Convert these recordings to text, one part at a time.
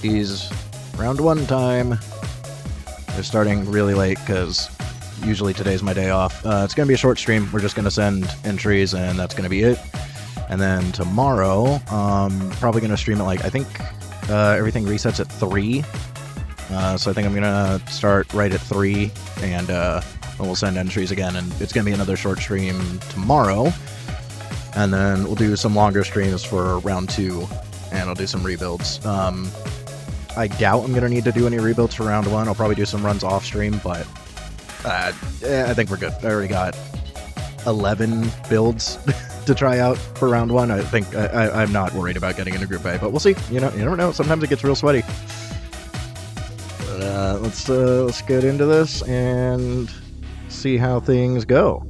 He's round 1 time. They're starting really late because usually today's my day off. It's going to be a short stream. We're just going to send entries and that's going to be it. And then tomorrow, probably going to stream at like, I think everything resets at 3. So I think I'm going to start right at 3 and we'll send entries again. And it's going to be another short stream tomorrow. And then we'll do some longer streams for round 2 and I'll do some rebuilds. I doubt I'm going to need to do any rebuilds for round 1. I'll probably do some runs off stream, but I think we're good. I already got 11 builds to try out for round 1. I think I'm not worried about getting into Group A, but we'll see. You never know. Sometimes it gets real sweaty. But, let's get into this and see how things go.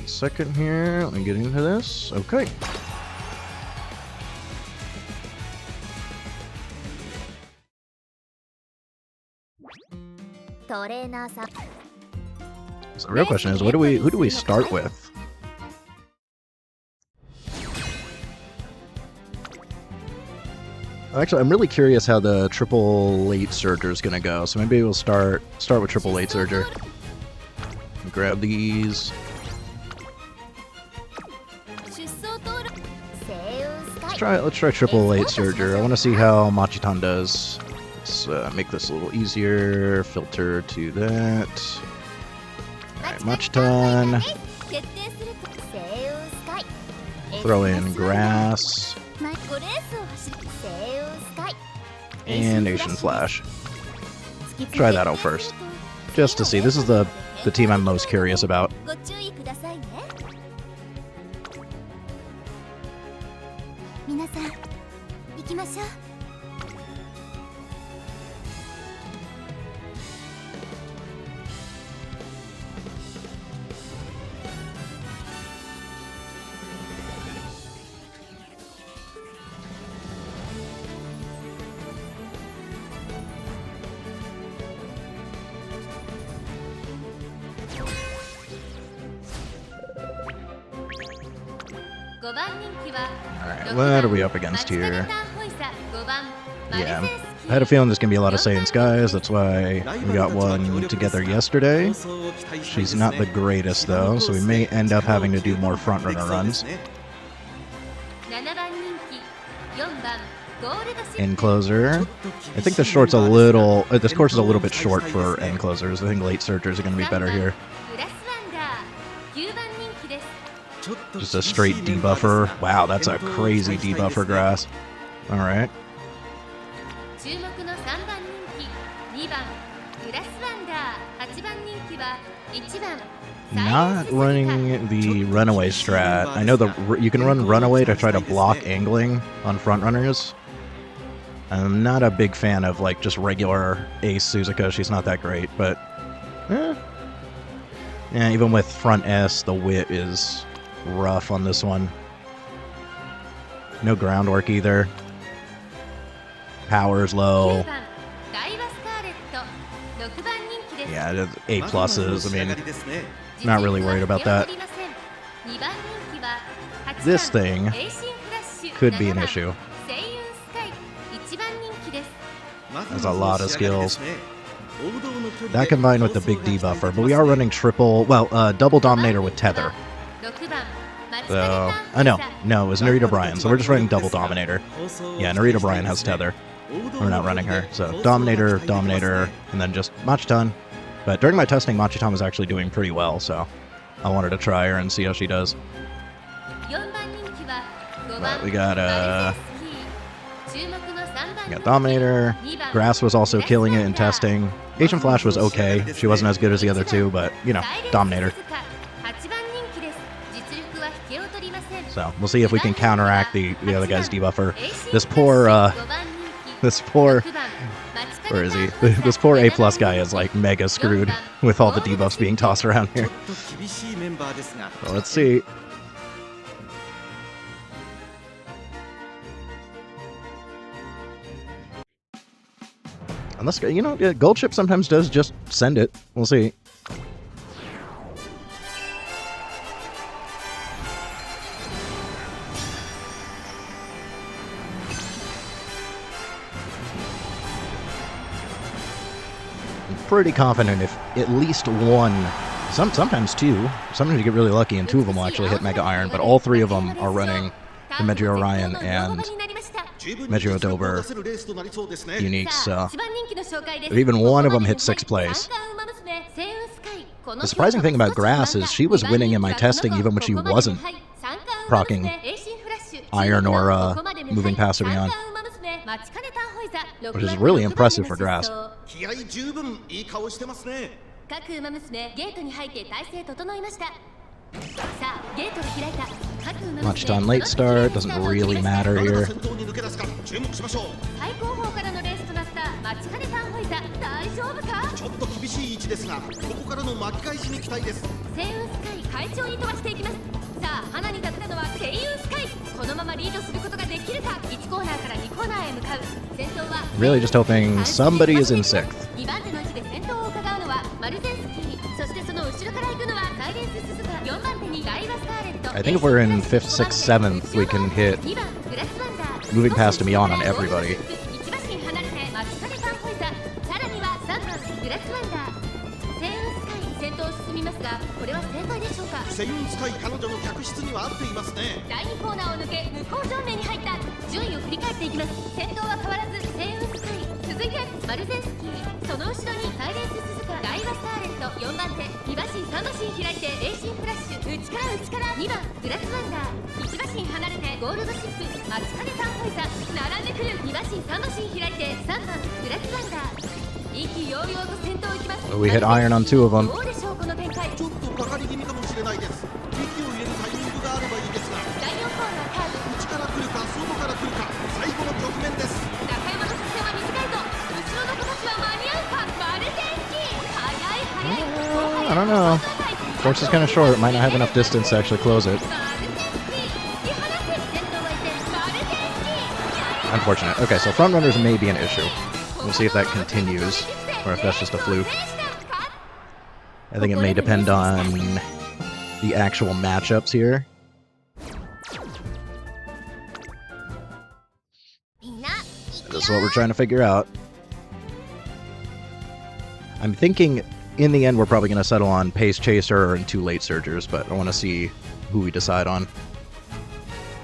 Second here, let me get into this. Okay. So the real question is, who do we start with? Actually, I'm really curious how the triple late surger is gonna go. So maybe we'll start with triple late surger. Grab these. Let's try triple late surger. I want to see how Machitan does. Let's make this a little easier. Filter to that. Alright, Machitan. Throw in grass. And Nation Flash. Try that out first. Just to see. This is the team I'm most curious about. Alright, what are we up against here? Yeah, I had a feeling there's going to be a lot of Saiyan Skies, that's why we got one together yesterday. She's not the greatest though, so we may end up having to do more frontrunner runs. End closer. I think this course is a little bit short for end closers. I think late surgers are going to be better here. Just a straight debuffer. Wow, that's a crazy debuffer grass. Alright. Not running the runaway strat. I know you can run runaway to try to block angling on frontrunners. I'm not a big fan of like just regular Ace Suzuka. She's not that great, but yeah, even with front S, the wit is rough on this one. No groundwork either. Power's low. Yeah, A pluses. I mean, not really worried about that. This thing could be an issue. Has a lot of skills. That combined with the big debuffer, but we are running double Dominator with Tether. So, no, it was Narita Bryan, so we're just running double Dominator. Yeah, Narita Bryan has Tether. We're not running her. So, Dominator, and then just Machitan. But during my testing, Machitan was actually doing pretty well, so I wanted to try her and see how she does. But we got Dominator. Grass was also killing it in testing. Agent Flash was okay. She wasn't as good as the other two, but, Dominator. So, we'll see if we can counteract the other guy's debuffer. This poor, where is he? This poor A+ guy is like mega screwed with all the debuffs being tossed around here. So let's see. Unless, Gold Chip sometimes does just send it. We'll see. pretty confident if at least one, sometimes two, sometimes you get really lucky and two of them will actually hit Mega Iron, but all three of them are running the Megio Orion and Megio Dober uniques, so if even one of them hit 6th place. The surprising thing about Grass is she was winning in my testing even when she wasn't proccing Iron or moving past her beyond, which is really impressive for Grass. Much on late start, doesn't really matter here. Really just hoping somebody is in 6th. I think if we're in 5th, 6th, 7th, we can hit moving past and beyond on everybody. We hit Iron on 2 of them. I don't know. Course is kind of short. Might not have enough distance to actually close it. Unfortunate. Okay, so front runners may be an issue. We'll see if that continues, or if that's just a fluke. I think it may depend on the actual matchups here. This is what we're trying to figure out. I'm thinking in the end we're probably going to settle on Pace Chaser and 2 late surgers, but I want to see who we decide on.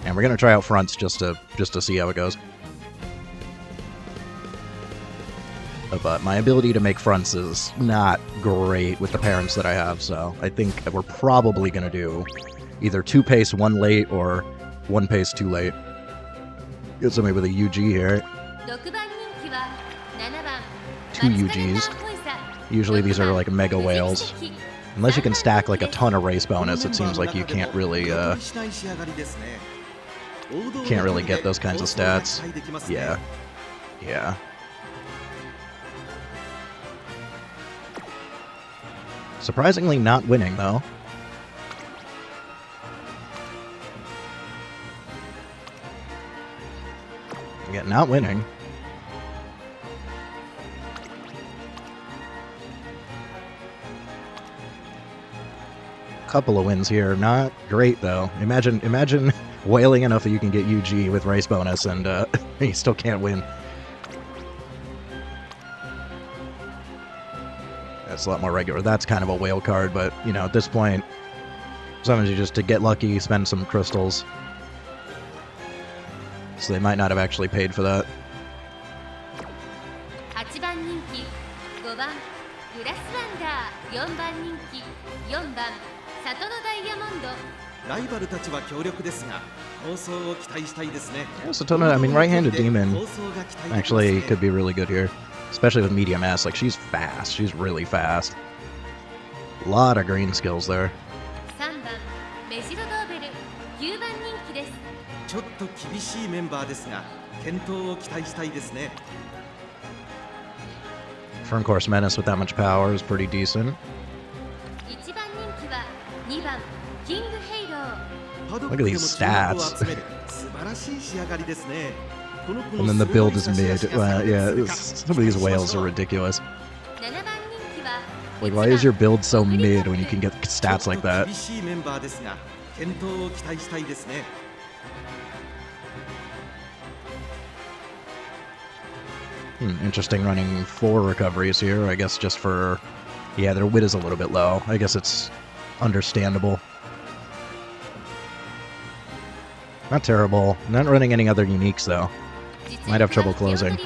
And we're going to try out fronts just to see how it goes. But my ability to make fronts is not great with the parents that I have, so I think we're probably going to do either 2 pace, 1 late, or 1 pace, 2 late. Get somebody with a UG here. 2 UGs. Usually these are like mega whales. Unless you can stack like a ton of race bonus, it seems like you can't really get those kinds of stats. Yeah. Yeah. Surprisingly not winning, though. Again, not winning. Couple of wins here. Not great, though. Imagine whaling enough that you can get UG with race bonus and you still can't win. That's a lot more regular. That's kind of a whale card, but, you know, at this point, sometimes you just, to get lucky, spend some crystals. So they might not have actually paid for that. Yeah, Satona, I mean, right-handed demon actually could be really good here. Especially with medium S, like she's fast. She's really fast. A lot of green skills there. Front course Menace with that much power is pretty decent. Look at these stats. And then the build is mid. Yeah, some of these whales are ridiculous. Like, why is your build so mid when you can get stats like that? Interesting running 4 recoveries here, I guess just for... Yeah, their wit is a little bit low. I guess it's understandable. Not terrible. Not running any other uniques, though. Might have trouble closing.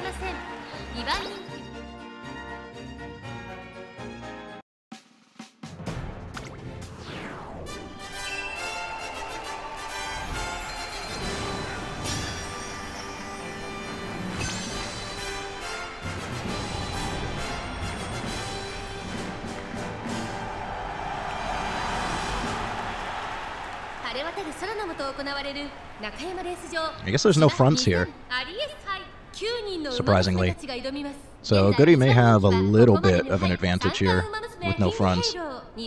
I guess there's no fronts here, surprisingly. So Goody may have a little bit of an advantage here with no fronts. We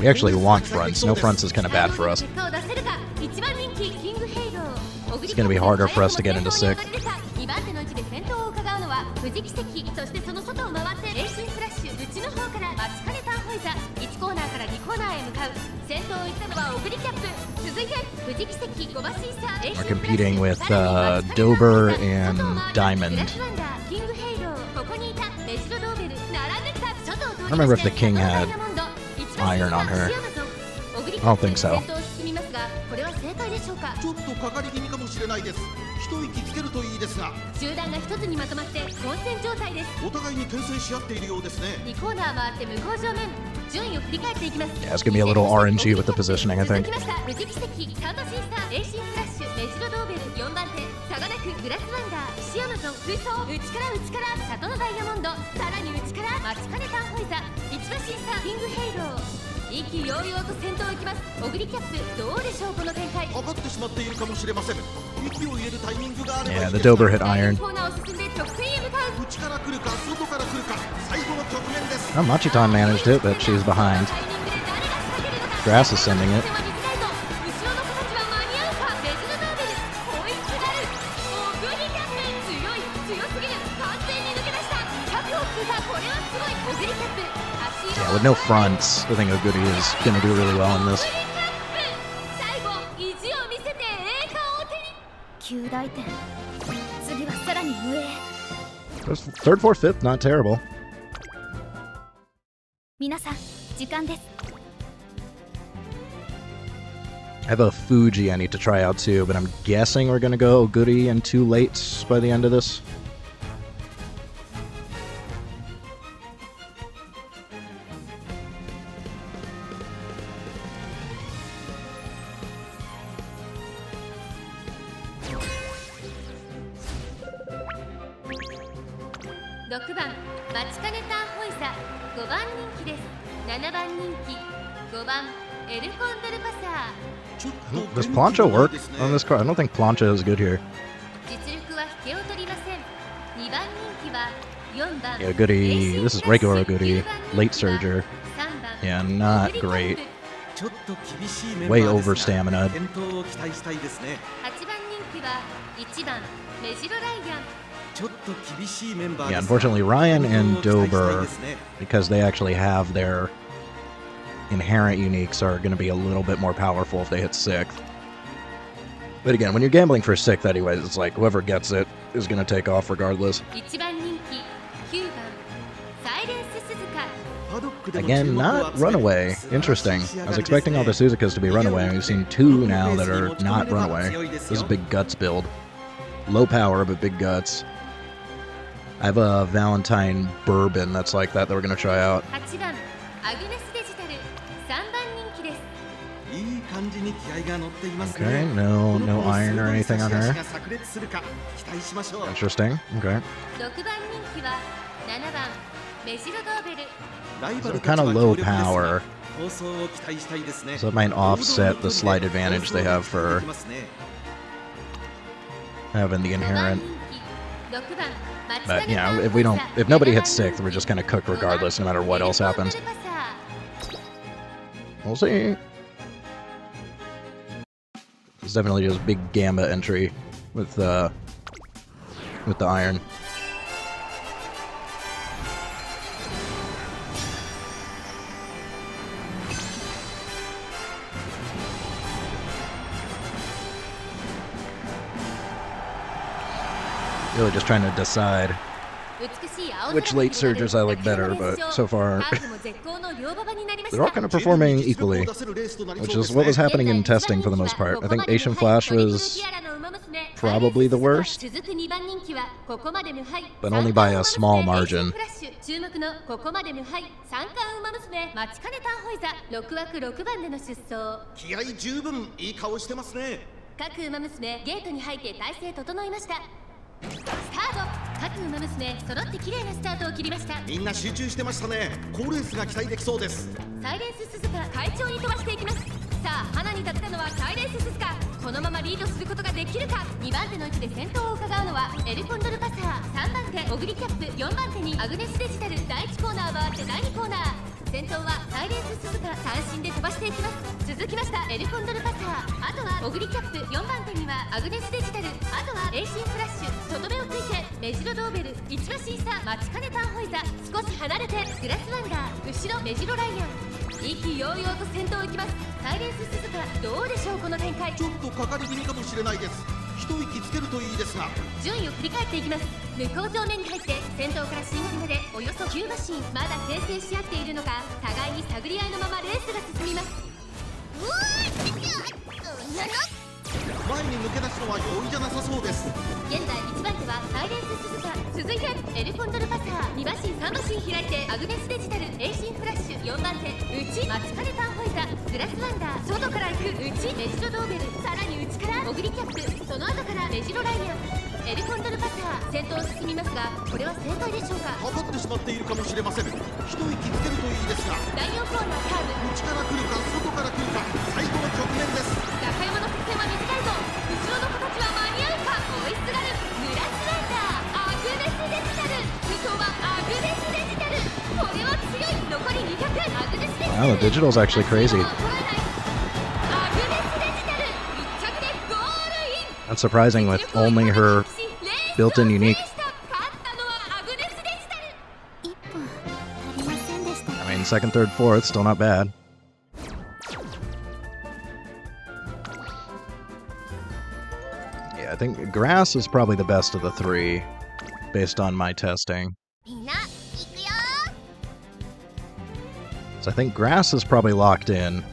actually want fronts. No fronts is kind of bad for us. It's going to be harder for us to get into 6th. We're competing with Dober and Diamond. I don't remember if the King had iron on her. I don't think so. Yeah, it's gonna be a little RNG with the positioning, I think. Yeah, the Dober hit iron. Oh, Machitan managed it, but she's behind. Grass is sending it. Yeah, with no fronts, I think Goody is going to do really well in this. Third, fourth, fifth, not terrible. I have a Fuji I need to try out too, but I'm guessing we're going to go Goody and 2 lates by the end of this. Does Plancha work on this card? I don't think Plancha is good here. Yeah, Goody. This is regular Goody. Late Surger. Yeah, not great. Way over stamina. Yeah, unfortunately, Ryan and Dober, because they actually have their inherent uniques, are going to be a little bit more powerful if they hit 6th. But again, when you're gambling for 6th anyways, it's like whoever gets it is going to take off regardless. Again, not Runaway. Interesting. I was expecting all the Suzukas to be Runaway, and we've seen 2 now that are not Runaway. This is a big guts build. Low power, but big guts. I have a Valentine Bourbon that's like that we're going to try out. Okay, no iron or anything on her. Interesting. Okay. So kind of low power. So it might offset the slight advantage they have for having the inherent. But yeah, if nobody hits 6th, we're just gonna cook regardless, no matter what else happens. We'll see. It's definitely just a big Gambit entry with the iron. Really just trying to decide which late surgers I like better, but so far they're all kind of performing equally, which is what was happening in testing for the most part. I think Asian Flash was probably the worst, but only by a small margin. 各馬娘揃って綺麗なスタートを切りました。みんな集中してましたね。好レースが期待できそうです。サイレンス鈴鹿快調に飛ばしていきます。さあ花に立ったのはサイレンス鈴鹿。このままリードすることができるか。2番手の位置で先頭を伺うのはエルコンドルパサー。3番手オグリキャップ。4番手にアグネスデジタル。第1コーナーはあって第2コーナー。先頭はサイレンス鈴鹿。三振で飛ばしていきます。続きましたエルコンドルパサー。あとはオグリキャップ。4番手にはアグネスデジタル。あとはエイシンフラッシュ。外目をついてメジロドーベル。1馬審査待ちかねタンホイザ。少し離れてグラスワンダー。後ろメジロライアン。意気揚々と先頭行きます。サイレンス鈴鹿どうでしょうこの展開。ちょっとかかり気味かもしれないです。一息つけるといいですが。順位を振り返っていきます。向こう正面に入って先頭から新組までおよそ9馬身。まだ牽制し合っているのか互いに探り合いのままレースが進みます。うわー前に抜け出すのは容易じゃなさそうです。現在1番手はサイレンス鈴鹿。続いてエルコンドルパサー。2馬身3馬身開いてアグネスデジタル。エイシンフラッシュ。4番手内待ちかねタンホイザ。グラスワンダー。外から行く内メジロドーベル。さらに内からオグリキャップ。その後からメジロライアン。エルコンドルパサー先頭を進みますがこれは正解でしょうか。かかってしまっているかもしれません。一息つけるといいですが。第4コーナーカーブ。内から来るか外から来るか最後の局面です。中山の伏線は短いぞ。後ろの子たちは間に合うか。追いすがるグラスランダー。アグネスデジタル。先頭はアグネスデジタル。これは強い。残り200。アグネスデジタル。Wow, the digital's actually crazy. That's surprising with only her built-in unique. I mean, second, third, fourth, still not bad. Yeah, I think grass is probably the best of the three, based on my testing. So I think grass is probably locked in.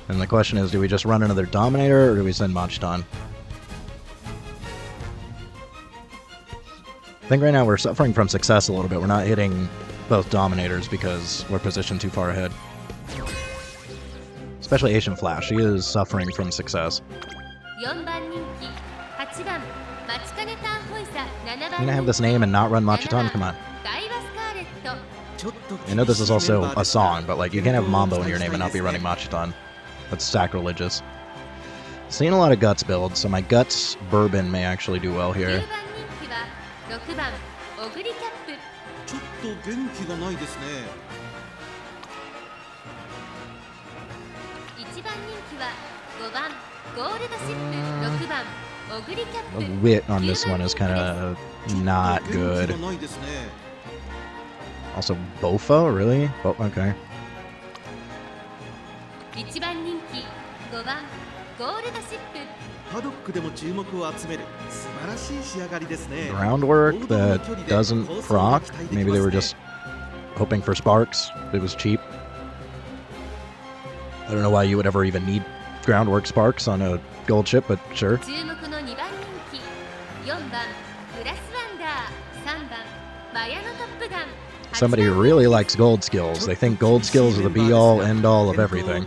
And the question is, do we just run another Dominator, or do we send Macchiton? I think right now we're suffering from success a little bit. We're not hitting both Dominators because we're positioned too far ahead. Especially Asian Flash, she is suffering from success. I'm gonna have this name and not run Macchiton? Come on. I know this is also a song, but like, you can't have Mambo in your name and not be running Macchiton. That's sacrilegious. Seeing a lot of Guts builds, so my Guts Bourbon may actually do well here. The wit on this one is kind of not good. Also, Bofa? Really? Oh, okay. Groundwork that doesn't proc. Maybe they were just hoping for sparks. It was cheap. I don't know why you would ever even need groundwork sparks on a gold chip, but sure. Somebody who really likes gold skills. They think gold skills are the be-all, end-all of everything.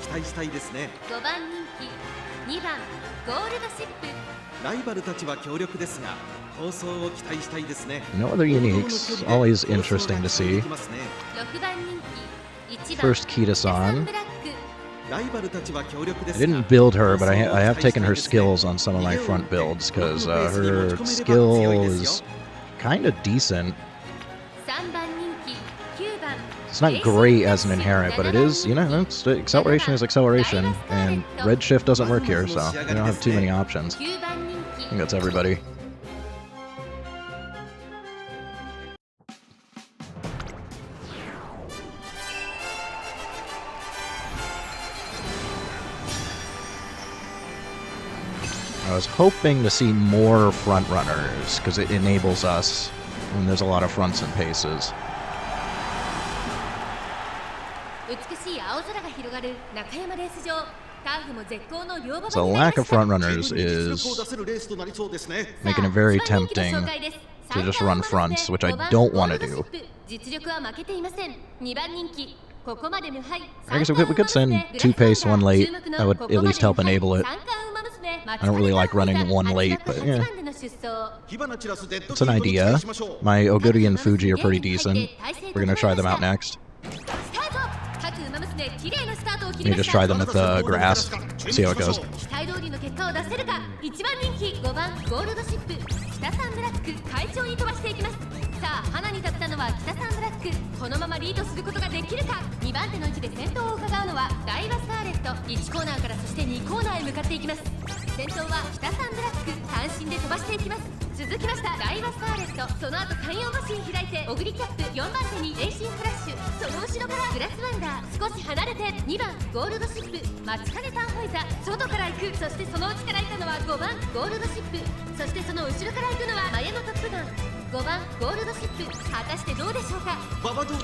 No other uniques. Always interesting to see. First Kita-san. I didn't build her, but I have taken her skills on some of my front builds, because her skill is kind of decent. It's not great as an inherent, but it is, you know, acceleration is acceleration, and red shift doesn't work here, so you don't have too many options. I think that's everybody. I was hoping to see more front runners, because it enables us when there's a lot of fronts and paces. So lack of front runners is making it very tempting to just run fronts, which I don't want to do. I guess we could send 2 pace, 1 late. That would at least help enable it. I don't really like running 1 late, but yeah. It's an idea. My Oguri and Fuji are pretty decent. We're going to try them out next. You just try them with the grass. See how it goes.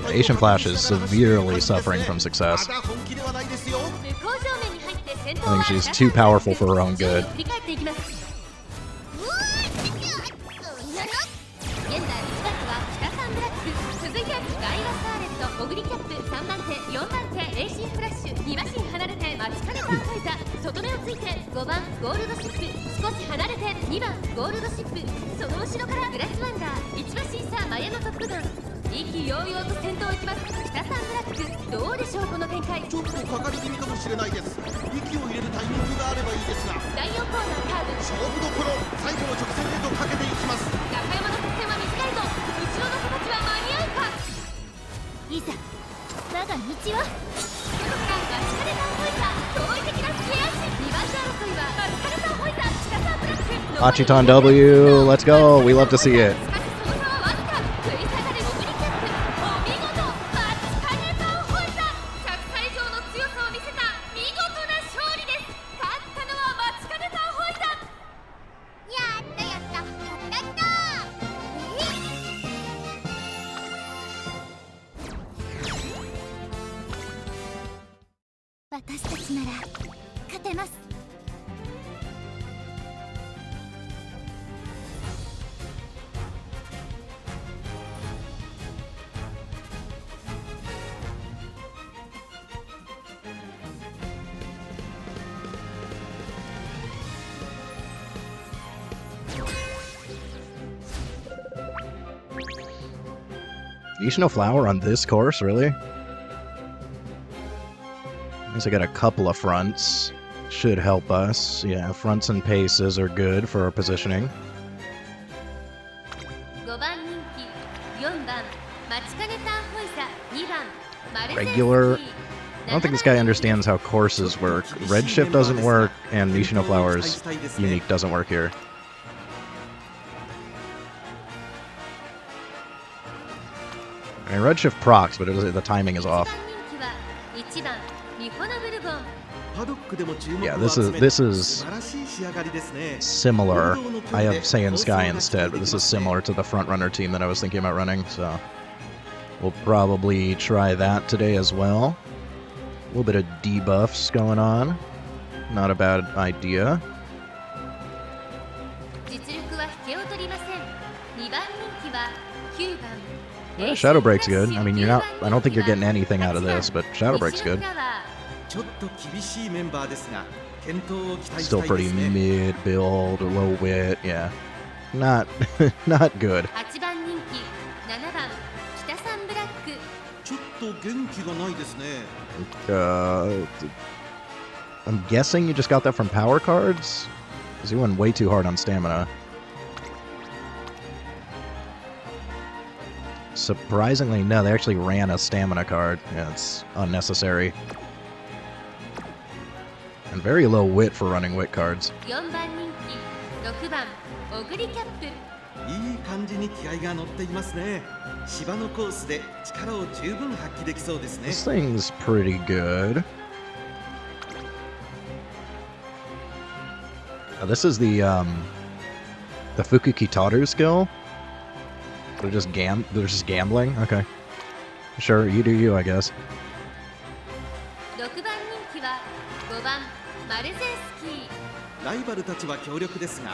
Asian Flash is severely suffering from success. I think she's too powerful for her own good. Achiton W, let's go. We love to see it. Ishino Flower on this course, really? At least I got a couple of fronts. Should help us. Yeah, fronts and paces are good for our positioning. Regular. I don't think this guy understands how courses work. Red shift doesn't work, and Ishino Flower's unique doesn't work here. I mean, red shift procs, but the timing is off. Yeah, this is similar. I have Saiyan Sky instead, but this is similar to the front runner team that I was thinking about running, so we'll probably try that today as well. A little bit of debuffs going on. Not a bad idea. Yeah, Shadow Break's good. I mean, you're not. I don't think you're getting anything out of this, but Shadow Break's good. Still pretty mid build, low wit. Yeah, not not good. I'm guessing you just got that from power cards, because he went way too hard on stamina. Surprisingly, no, they actually ran a stamina card. Yeah, it's unnecessary. And very low wit for running wit cards. 4番人気6番オグリキャップ。いい感じに気合が乗っていますね。芝のコースで力を十分発揮できそうですね。 This thing's pretty good. This is the Fukukitaru skill. They're just gambling. Okay, sure, you do you, I guess. 6番人気は5番マルゼンスキー。ライバルたちは強力ですが。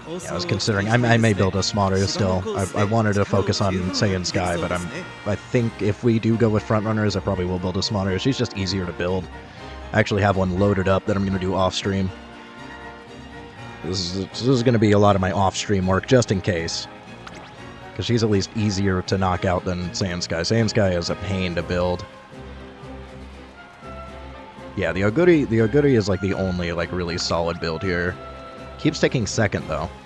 Yeah, I was considering I may build a Smaru still. I wanted to focus on Saiyan Sky, but I think if we do go with frontrunners, I probably will build a Smaru. She's just easier to build. I actually have one loaded up that I'm going to do off stream. This is going to be a lot of my off stream work just in case, because she's at least easier to knock out than Saiyan Sky. Saiyan Sky is a pain to build. Yeah, the Oguri is like the only like really solid build here. Keeps taking second, though.「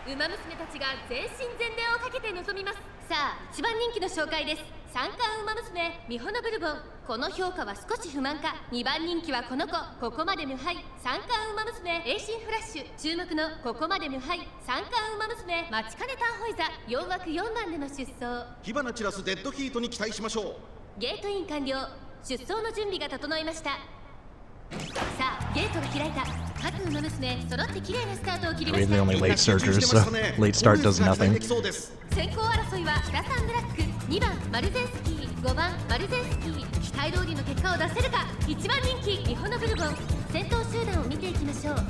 ウマ娘たちが全身全霊をかけて臨みます。さあ、1番人気の紹介です。三冠ウマ娘ミホノブルボン。この評価は少し不満か。2番人気はこの子、ここまで無敗。三冠ウマ娘エイシンフラッシュ。注目のここまで無敗。三冠ウマ娘待ちかねタンホイザ。4枠4番での出走。火花散らすデッドヒートに期待しましょう。ゲートイン完了。出走の準備が整いました。さあ、ゲートが開いた。各馬娘揃って綺麗なスタートを切りました。 We're the only late surgers, so late start does nothing. 先行争いは北サンブラック、2番マルゼンスキー、5番マルゼンスキー。期待通りの結果を出せるか。1番人気ミホノブルボン。先頭集団を見ていきましょう。さ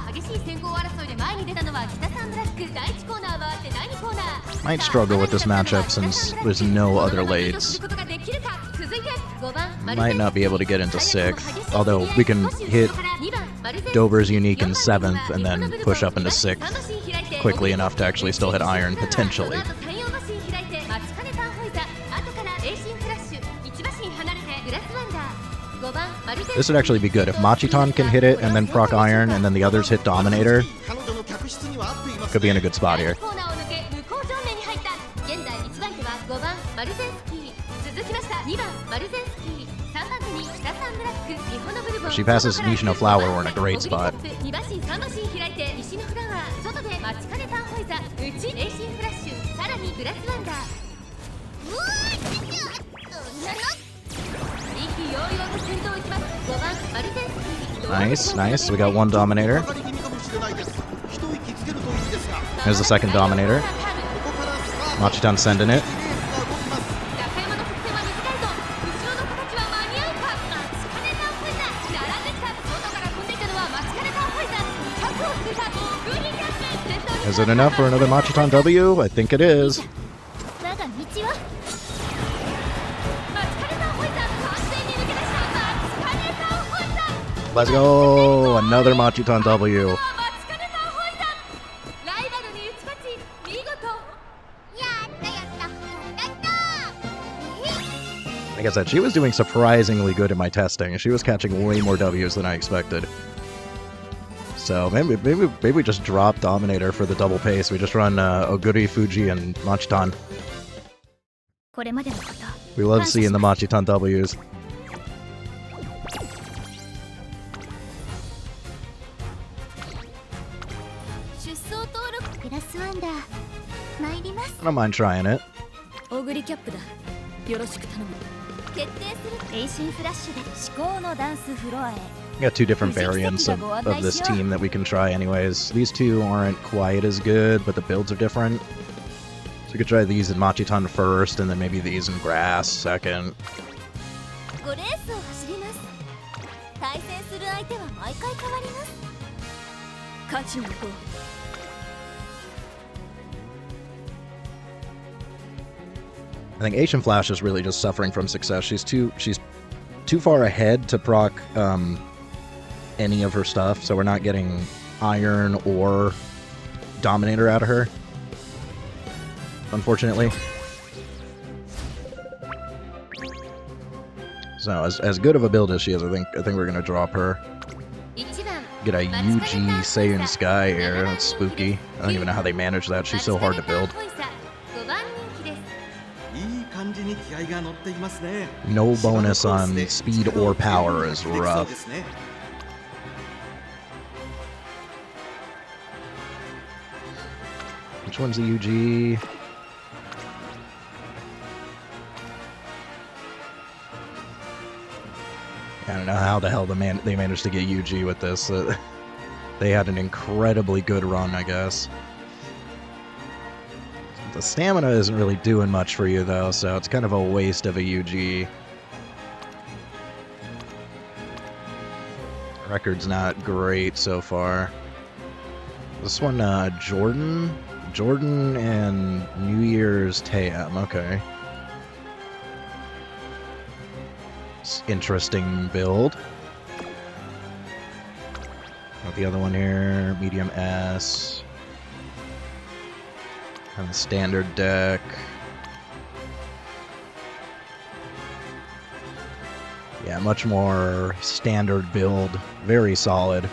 あ、激しい先行争いで前に出たのは北サンブラック。第1コーナーはって第2コーナー。 Might struggle with this matchup since there's no other lates. Might not be able to get into 6th, although we can hit Dover's unique in 7th and then push up into 6th quickly enough to actually still hit iron, potentially. This would actually be good. If Machiton can hit it and then proc iron and then the others hit Dominator, could be in a good spot here. If she passes Nishino Flower, we're in a great spot. Nice, nice. We got one Dominator. There's the second Dominator. Machiton sending it. Is it enough for another Machiton W? I think it is. Let's go! Another Machiton W. Like I said, she was doing surprisingly good in my testing. She was catching way more W's than I expected. So maybe we just drop Dominator for the double pace. We just run Oguri, Fuji, and Machiton. We love seeing the Machiton W's. I don't mind trying it. We got two different variants of this team that we can try anyways. These two aren't quite as good, but the builds are different. So we could try these in Machiton first, and then maybe these in Grass second. I think Asian Flash is really just suffering from success. She's too too far ahead to proc any of her stuff, so we're not getting Iron or Dominator out of her, unfortunately. So as good of a build as she is, I think we're gonna drop her. Get a UG Saiyan Sky Air. That's spooky. I don't even know how they manage that. She's so hard to build. No bonus on speed or power is rough. Which one's the UG? I don't know how the hell they managed to get UG with this. They had an incredibly good run, I guess. The stamina isn't really doing much for you, though, so it's kind of a waste of a UG. Record's not great so far. This one, Jordan and New Year's Tam, okay. Interesting build. Got the other one here, medium S. And the standard deck. Yeah, much more standard build. Very solid.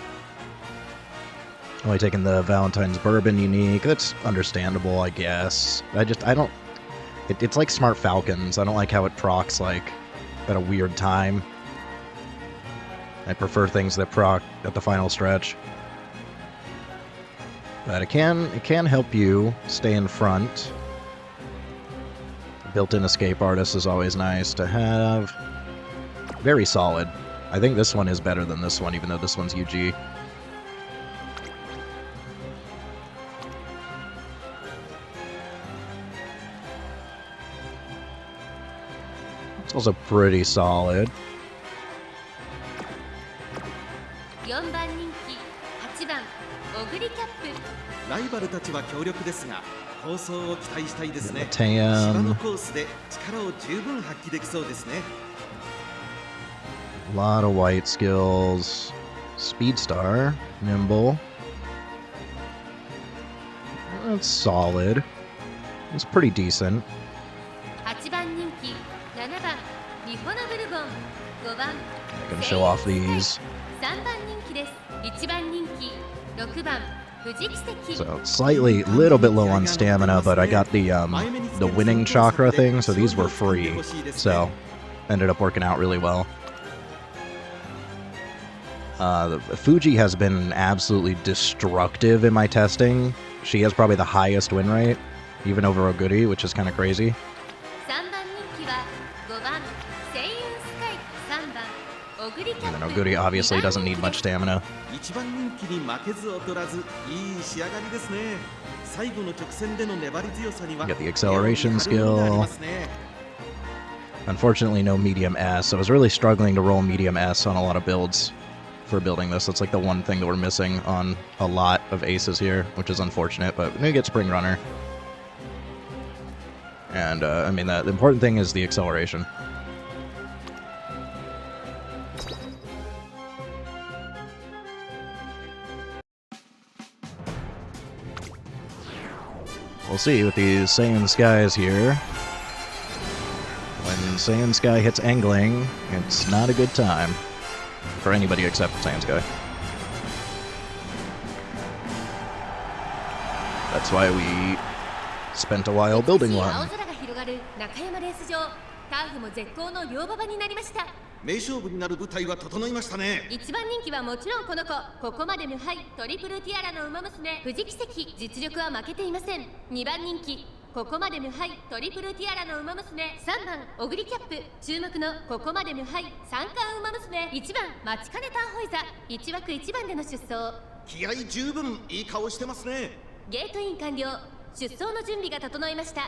Only taking the Valentine's Bourbon unique. That's understandable, I guess. I don't... It's like Smart Falcons. I don't like how it procs, like, at a weird time. I prefer things that proc at the final stretch. But it can help you stay in front. Built-in escape artist is always nice to have. Very solid. I think this one is better than this one, even though this one's UG. It's also pretty solid. 4番人気8番オグリキャップ。ライバルたちは強力ですが、構想を期待したいですね。 Tam. 芝のコースで力を十分発揮できそうですね。 A lot of white skills. Speedstar, nimble. That's solid. It's pretty decent. 8番人気7番リホノブルボン5番 I can show off these. 3番人気です1番人気6番藤木関 So slightly, little bit low on stamina, but I got the winning chakra thing, so these were free. So ended up working out really well. Fuji has been absolutely destructive in my testing. She has probably the highest win rate, even over Oguri, which is kind of crazy. 3番人気は5番セイウンスカイ3番オグリキャッ Even プ Oguri obviously doesn't need much stamina. 一番人気に負けず劣らず、いい仕上がりですね。最後の直線での粘り強さには Get the acceleration skill. Unfortunately, no medium S. I was really struggling to roll medium S on a lot of builds for building this. That's like the one thing that we're missing on a lot of aces here, which is unfortunate, but we get Spring Runner. And, I mean, the important thing is the acceleration. We'll see with these Saiyan Skies here. When Saiyan Sky hits angling, it's not a good time. For anybody except Saiyan Sky. That's why we spent a while building 青 one. 空が広がる中山レース場ターフも絶好の両馬場になりました。名勝負になる舞台は整いましたね。1番人気はもちろんこの子ここまで無敗トリプルティアラの馬娘藤木関実力は負けていません。2番人気ここまで無敗トリプルティアラの馬娘3番オグリキャップ注目のここまで無敗三冠馬娘1番待ちかねたホイザ1枠1番での出走気合十分いい顔してますね。ゲートイン完了出走の準備が整いました。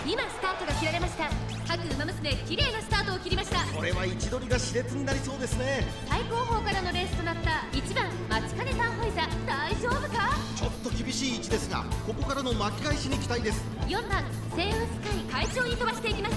今スタートが切られました。各馬娘綺麗なスタートを切りました。これは位置取りが熾烈になりそうですね。最高峰からのレースとなった1番待ちかねたホイザ大丈夫か。ちょっと厳しい位置ですが、ここからの巻き返しに期待です。4番セイウンスカイ快調に飛ばしていきます。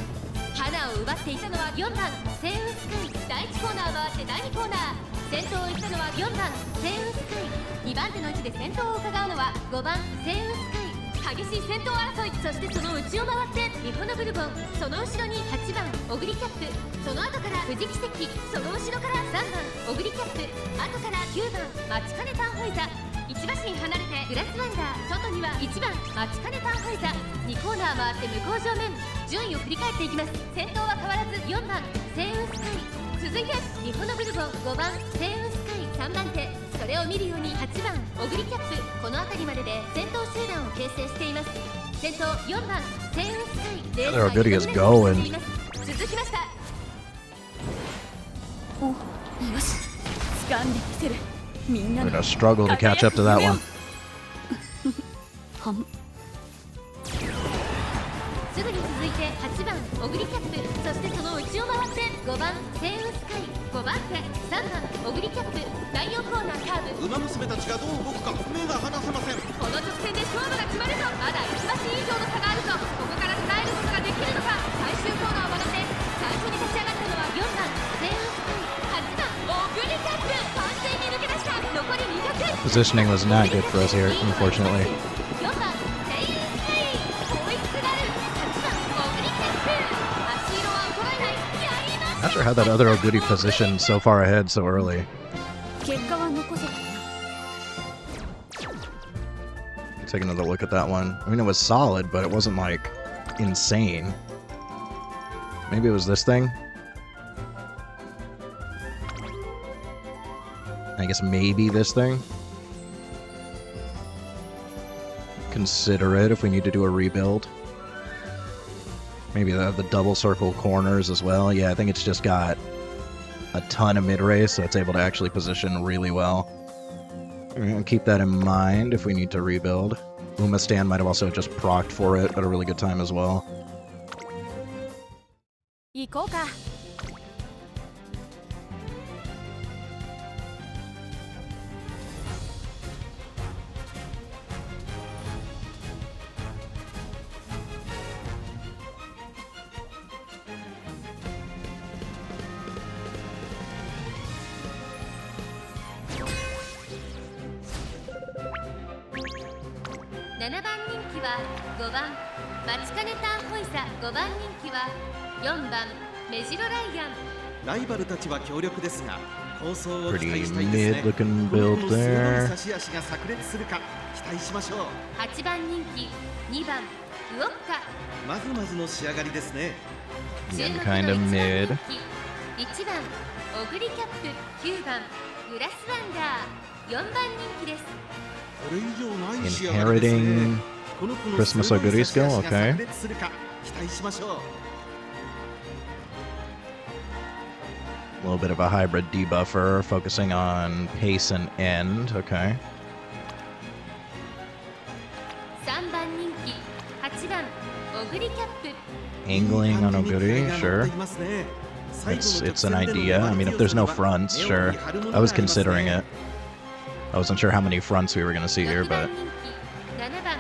花を奪っていたのは4番セウンスカイ。第1コーナー回って第2コーナー、先頭を行ったのは4番セウンスカイ。2番手の位置で先頭を伺うのは5番セウンスカイ。激しい先頭争い、そしてその内を回って日本のブルボン、その後ろに8番オグリキャップ、その後から富士奇跡、その後ろから3番オグリキャップ、後から9番マチカネタンホイザ。1馬身離れてグラスワンダー、外には1番マチカネタンホイザ。2コーナー回って向こう正面、順位を振り返っていきます。先頭は変わらず4番セウンスカイ、続いて日本のブルボン5番セウンスカイ、3番手、それを見るように8番オグリキャップ、この辺りまでで先頭集団を形成しています。先頭4番セウンスカイ、レースは4分で進んでいます。続きました。お、よし、掴んでみせる。みんな We're gonna struggle to catch up to that one. すぐに続いて8番オグリキャップ、そしてその内を回って5番セウンスカイ、5番手3番オグリキャップ。第4コーナーカーブ、馬娘たちがどう動くか目が離せません。この直線で勝負が決まるぞ。まだ1馬身以上の差があるぞ。ここから捉えることができるのか。最終コーナーを曲がって最初に立ち上がったのは4番セウンスカイ、8番オグリキャップ、完全に抜け出した。残り200。 Positioning was not good for us here, unfortunately. 4番セウンスカイ、追いすがる8番オグリキャップ。足色は衰えない。やりました。 Not sure how that other Oguri positioned so far ahead so early. 結果は残せた。 Take another look at that one. I mean, it was solid, but it wasn't like insane. Maybe it was this thing? I guess maybe this thing? Consider it if we need to do a rebuild. Maybe the double circle corners as well. Yeah, I think it's just got a ton of mid-race, so it's able to actually position really well. We're gonna keep that in mind if we need to rebuild. Uma Stan might have also just procced for it at a really good time as well. 行こうか。7番人気は5番マチカネタンホイザ、5番人気は4番メジロライアン。ライバルたちは強力ですが、構想を期 Pretty 待したいですね。 mid-looking この build 子の鋭い there. 差し足が炸裂するか期待しましょう。8番人気2番ウオッカ。まずまずの仕上がりですね。 Again, 注目の kind of 1 mid. 番人気1番オグリキャップ、9番グラスワンダー、4番人気です。これ以上ない仕上がりですね。 Inheriting この子の Christmas 鋭い Oguri 差し skill? 足が Okay. 炸裂するか期待しましょう。 A little bit of a hybrid debuffer, focusing on pace and end. Okay. 3番人気8番オグリキャップ。 Angling on Oguri, sure. It's an idea. I mean, if there's no fronts, sure. I was considering it. I wasn't sure how many fronts we were going to see here, 6番 but 人気7番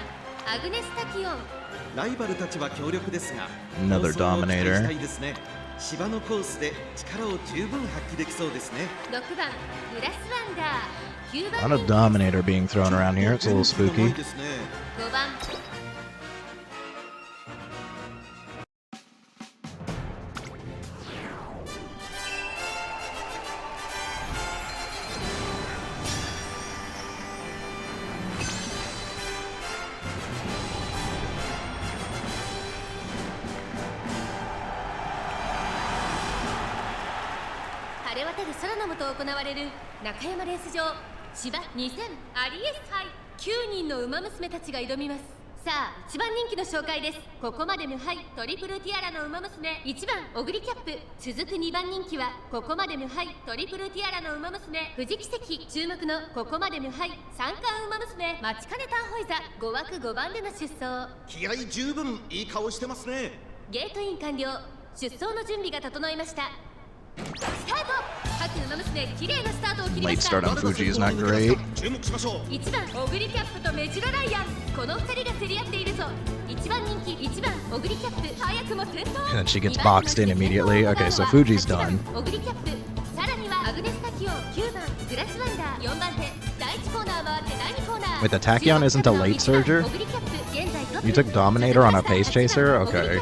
アグネスタキオン。ライバルたちは強力ですが、 Another 構想を期待 dominator. したいですね。芝のコースで力を十分発揮できそうですね。6番グラスワンダー、9 a 番 lot of dominator being thrown around here. It's a little spooky. ですね。 5番晴れ渡る空の下行われる中山レース場芝2000アリエス杯、9人の馬娘たちが挑みます。さあ1番人気の紹介です。ここまで無敗トリプルティアラの馬娘1番オグリキャップ。続く2番人気はここまで無敗トリプルティアラの馬娘富士奇跡。注目のここまで無敗三冠馬娘マチカネタンホイザ、5枠5番での出走。気合十分いい顔してますね。ゲートイン完了、出走の準備が整いました。スタート。各馬娘綺麗なスタートを切りま Late した start on Fuji is not great. 注目しましょう。1番オグリキャップとメジロライアン、この2人が競り合っているぞ。1番人気1番オグリキャップ、早くも先頭。 And then she gets boxed in immediately. Okay, so Fuji's done. オグリキャップ、さらにはアグネスタキオン9番グラスワンダー4番手、第1コーナー回って第2コーナー。 Wait, the Tachyon isn't a late surger? オグリキャップ現在トップ。 You took Dominator on a pace chaser? Okay.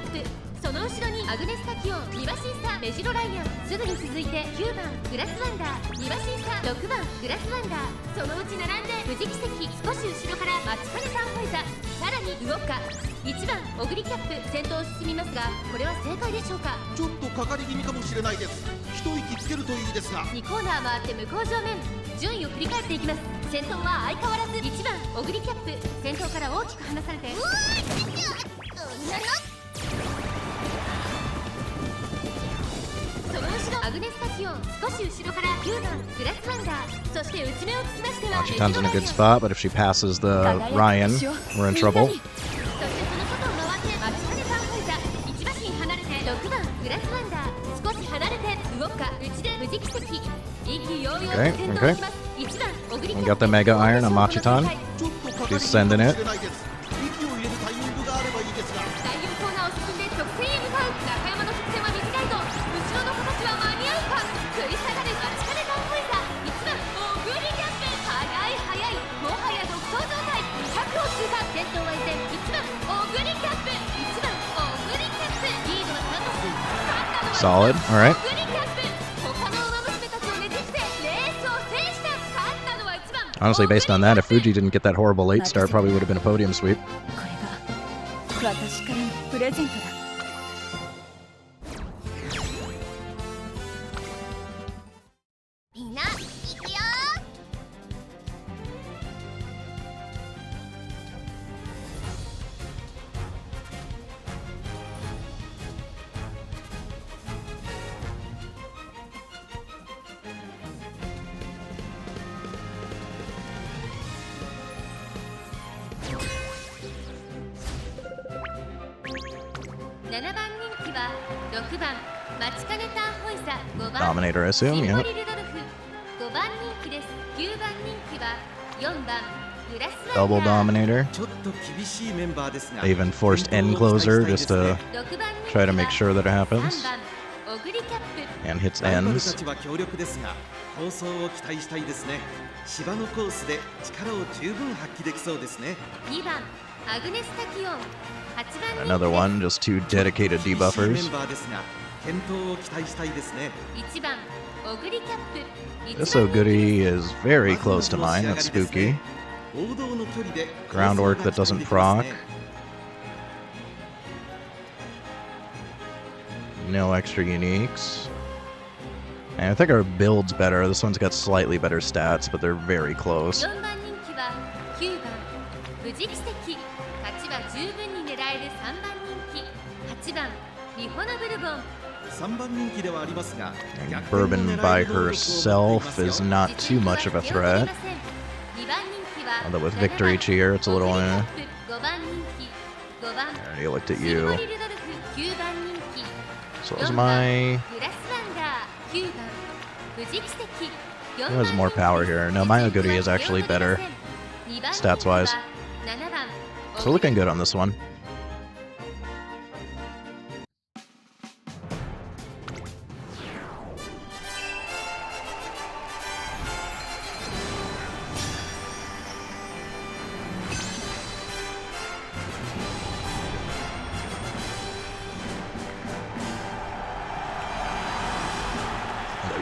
その後ろにアグネスタキオン2馬審査メジロライアン、すぐに続いて9番グラスワンダー2馬審査6番グラスワンダー、そのうち並んで富士奇跡、少し後ろからマチカネタンホイザ、さらにウオッカ1番オグリキャップ先頭を進みますが、これは正解でしょうか。ちょっとかかり気味かもしれないです。一息つけるといいですが。2コーナー回って向こう上面、順位を振り返っていきます。先頭は相変わらず1番オグリキャップ、先頭から大きく離されてその後ろアグネスタキオン、少し後ろから9番グラスワンダー、そして内目をつきましては Machitan's in a good spot, but if she passes the Ryan, we're in trouble. そしてその外を回ってマチカネタンホイザ1馬身離れて6番グラスワンダー、少し離れてウオッカ内で富士奇跡、意気揚々と先頭をします。1番オグリキャッ We プ got the Mega Iron on Machitan. ちょっとかかり She's 気味 sending かも it. しれないです。息を入れるタイミングがあればいいですが。第4コーナーを進んで直線へ向かう。中山の直線は短いぞ。後ろの子たちは間に合うか。食い下がるマチカネタンホイザ1番オグリキャップ、速い速い、もはや独走状態。100を通過、先頭は依然1番オグリキャップ1番オグリキャップ、リードは3馬身。勝ったのは Solid. All right. オグリキャップ、他の馬娘たちをねじ伏せレースを制した。勝ったのは1番 Honestly, based on that, if Fuji didn't get that horrible late start, probably would have been a podium sweep. これが私からのプレゼントだ。みんな行くよ。7番人気は6番マチカネタンホイザ、5番 Dominator, I assume, シン yeah. ボリルドルフ、5番人気です。9番人気は4番グラスワン Double ダー、 Dominator. ちょっと厳しいメンバーですが。 They even forced end closer just to 6番人気 try to は make sure that it 3 happens 番オグリキャップ、 and hits ライバルた ends. ちは強力ですが、構想を期待したいですね。芝のコースで力を十分発揮できそうですね。2番アグネスタキオン、8番人気 Another one, just two dedicated 厳しいメ debuffers. ンバーですが、健闘を期待したいですね。1番オグリキャップ、 This Oguri is very close to mine. That's spooky. 王道の距離で Groundwork that doesn't proc. No extra uniques. And I think our build's better. This one's got slightly better stats, but they're very close. 4番人気は9番富士奇跡、勝ちは十分に狙える3番人気8番ミホナブルボン。3番人気ではありますが、 And Bourbon by herself is not too much of a threat. 2番人気は Although with Victory Cheer, it's a little, 5番人気5番 I already looked at シンボ you. リルドルフ9番人気 So is 4 my... 番グラスワンダー9番富士奇跡 Who has more power here? No, my Oguri is actually better, stats-wise. So looking good on this one.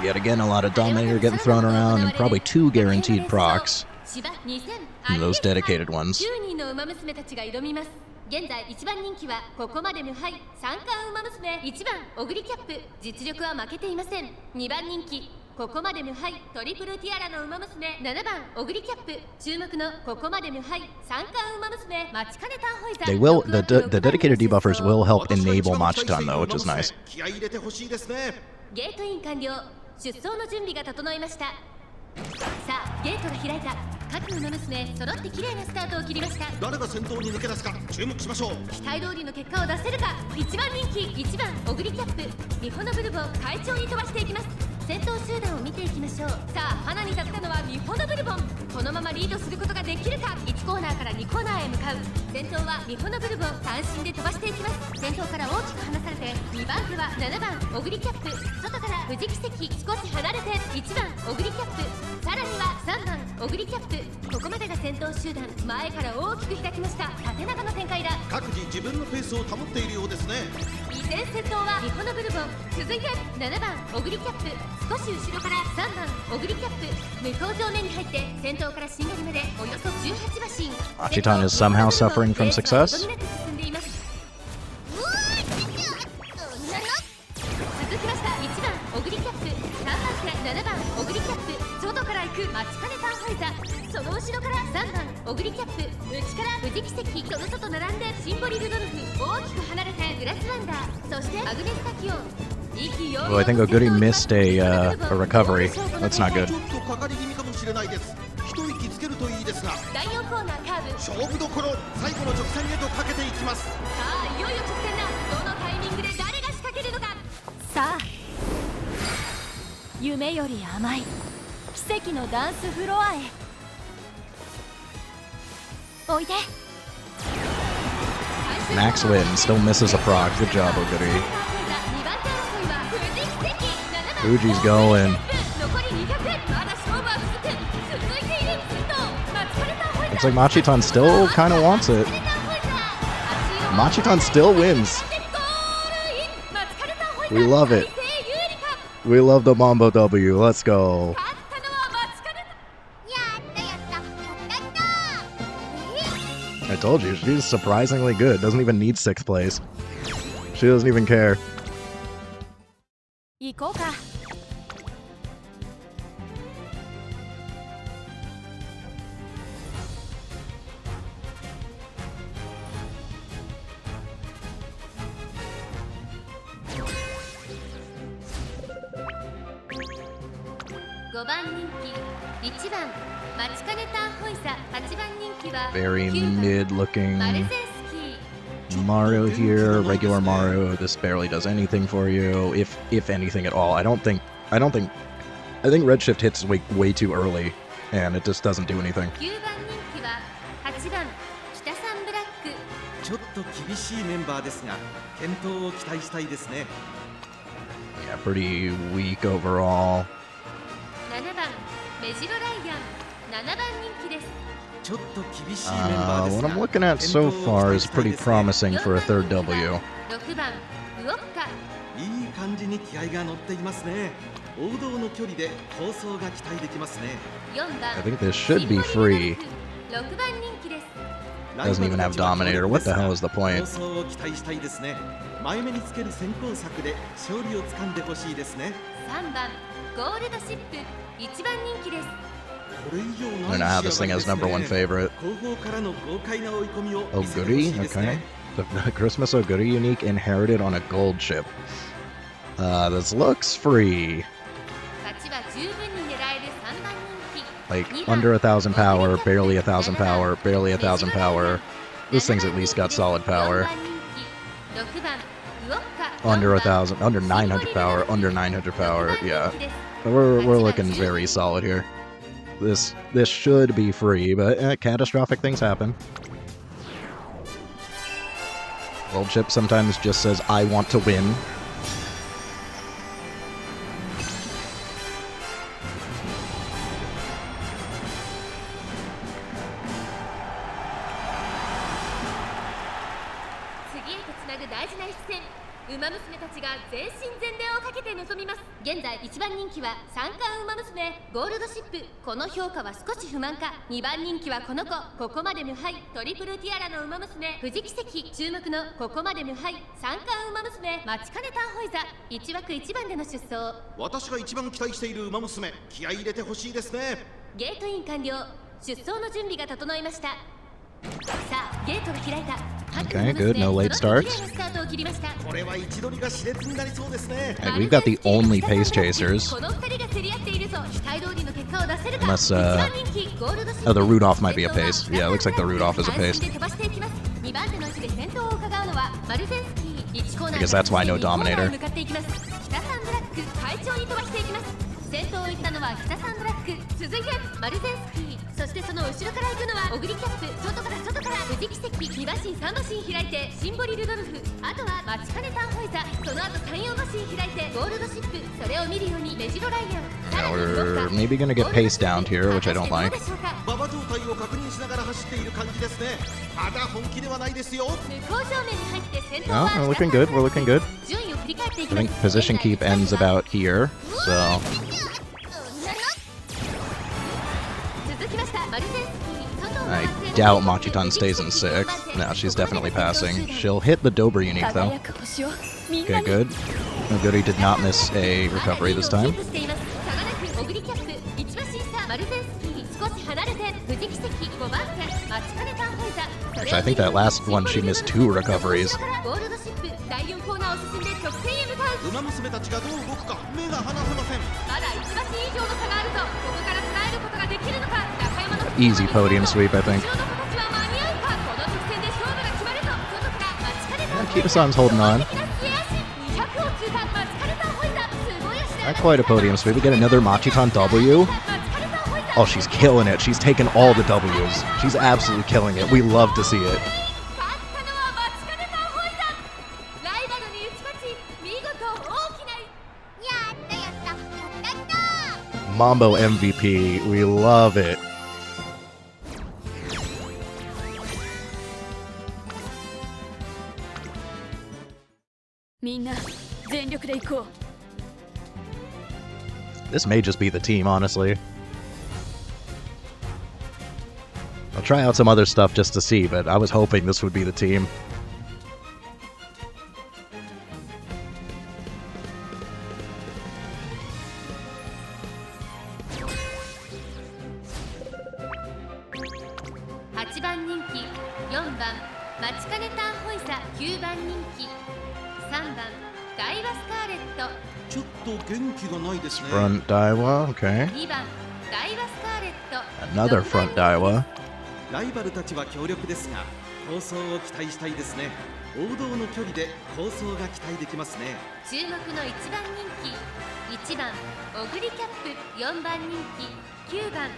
Yet again, a lot of Dominator getting thrown around, and probably 2 guaranteed procs. Those dedicated ones. 9人の馬娘たちが挑みます。現在1番人気はここまで無敗、三冠馬娘1番オグリキャップ、実力は負けていません。2番人気ここまで無敗、トリプルティアラの馬娘7番オグリキャップ、注目のここまで無敗、三冠馬娘マチカネタンホイザ。 They will, the dedicated debuffers will help enable Machitan though, which is nice. 気合い入れてほしいですね。ゲートイン完了、出走の準備が整いました。さあゲートが開いた。各馬娘揃って綺麗なスタートを切りました。誰が先頭に抜け出すか注目しましょう。期待通りの結果を出せるか。1番人気1番オグリキャップミホノブルボン快調に飛ばしていきます。先頭集団を見ていきましょう。さあ花に立ったのはミホノブルボン。このままリードすることができるか。1コーナーから2コーナーへ向かう。先頭はミホノブルボン単身で飛ばしていきます。先頭から大きく離されて2番手は7番オグリキャップ外から富士奇跡少し離れて1番オグリキャップさらには3番オグリキャップ。ここまでが先頭集団。前から大きく開きました。縦長の展開だ。各自自分のペースを保っているようですね。依然先頭はミホノブルボン。続いて7番オグリキャップ少し後ろから3番オグリキャップ向こう上面に入って先頭からしんがりまでおよそ18馬身。Machiton is somehow suffering from success. 続きました1番オグリキャップ3番手7番オグリキャップ外から行く待ちかねたファイザー。その後ろから3番オグリキャップ内から富士奇跡その外並んでシンボリルドルフ大きく離れてグラスワンダーそしてアグネスタキオン。Oh, I think Oguri missed a recovery. That's not good. ちょっとかかり気味かもしれないです。一息つけるといいですが。第4コーナーカーブ勝負どころ最後の直線へとかけていきます。さあいよいよ直線だ。どのタイミングで誰が仕掛けるのか。さあ夢より甘い奇跡のダンスフロアへおいで。 Max win, still misses a proc. Good job, Oguri. Fuji's going. Looks like Machiton still kind of wants it. Machiton still wins. We love it. We love the Mambo W. Let's go. I told you, she's surprisingly good. Doesn't even need 6th place. She doesn't even care. 行こうか。5番人気1番マチカネターホイサ8番人気は Very mid-looking マレゼンスキー。 Mario here, regular Mario. This barely does anything for you, if anything at all. I think Redshift hits way too early, and it just doesn't do anything. 9番人気は8番北サンブラック。ちょっと厳しいメンバーですが健闘を期待したいですね。 Yeah, pretty weak overall. 7番メジロライアン7番人気です。ちょっと厳しいメンバーですが What I'm looking at so far is pretty promising for a third W. 6番ウオッカ。いい感じに気合が乗っていますね。王道の距離で構想が期待できますね。4番 I think this should be free. 6番人気です。 Doesn't even have Dominator. What the hell is the 構 point? 想を期待したいですね。前目につける先行策で勝利をつかんでほしいですね。3番ゴールドシップ1番人気です。 これ以上 I don't know how this thing has number 1 favorite. 後方からの豪快な追い込みを見せてほし Oguri? いです Okay. ね。 The Christmas Oguri unique inherited on a gold chip. This looks free. 勝ちは十分に狙える3番人気。 Like, 2番 under 1,000 power, barely 1,000 power, barely 1,000 power. This thing's at least got solid 4 power. 番人気6番ウオッカ。 Under 1,000, under 900 power, under 900 power. Yeah, we're looking very solid here. This should be free, but catastrophic things happen. Gold chip sometimes just says, I want to win. Headywon ウマ娘たちが全身全霊をかけて臨みます。現在1番人気は三冠ウマ娘ゴールドシップ。この評価は少し不満か。2番人気はこの子、ここまで無敗トリプルティアラのウマ娘富士奇跡。注目のここまで無敗三冠ウマ娘マチカネターホイザ1枠1番での出走。私が一番期待しているウマ娘、気合い入れてほしいですね。ゲートイン完了。出走の準備が整いました。Okay, good. No late starts. And we've got the only pace chasers. Unless, oh, the Rudolph might be a pace. Yeah, it looks like the Rudolph is a pace. I guess that's why no Dominator. 先頭を行ったのは北サンドラック、続いてマルゼンスキー、そしてその後ろから行くのはオグリキャップ、外から富士奇跡、2馬身3馬身開いてシンボリルドルフ、あとは待ちかねタンホイザ、その後3、4馬身開いてゴールドシップ、それを見るようにメジロライアン、 Yeah, we're maybe gonna get paced down here, which I don't like. 馬場状態を確認しながら走っている感じですね。まだ本気ではないですよ。向こう正面に入って先頭 No, は we're looking good. We're looking good. 順位を振り返っていき I ます。 think position keep ends about here, so 続きましたマルゼンスキー、外を I 回って doubt Machitan stays in 6th. No, she's definitely passing. She'll hit the Dober unique, though. 輝く星をみんな Okay, に good. Oh, good, he did not miss a recovery this time. キープしています。差がなくオグリキャップ、1馬身差マルゼンスキー、少し離れて富士奇跡、5番手待ちかねタンホイザ、 Actually, I think that last one she missed 2 recoveries. ゴールドシップ、第4コーナーを進んで直線へ向かう。馬娘たちがどう動くか目が離せません。まだ1馬身以上の差があるぞ。ここから捉えることができるのか。中山の Easy podium sweep, I think. 後ろの子たちは間に合うか。この直線で勝負が決まるぞ。外から待ちかねタンホイザ、 Kita-san's holding on. 200を通過、待ちかねタンホイザ、すごい足だ。 Not quite a podium sweep. We get another Machitan W. Oh, she's killing it. She's taking all the W's. She's absolutely killing it. We love to see it. 勝ったのは待ちかねタンホイザ。ライバルに打ち勝ち、見事大きなやったやったやったやった。 Mambo MVP. We love it. みんな全力で行こう。 This may just be the team, honestly. I'll try out some other stuff just to see, but I was hoping this would be the team.8番人気、4番マチカネタンホイザ、9番人気、3番ダイワスカーレット、ちょっと元気がないですね。 Front Daiwa, okay. 2番ダイワスカーレット、 Another front Daiwa. ライバルたちは強力ですが構想を期待したいですね。王道の距離で構想が期待できますね。注目の1番人気、1番オグリキャップ、4番人気、9番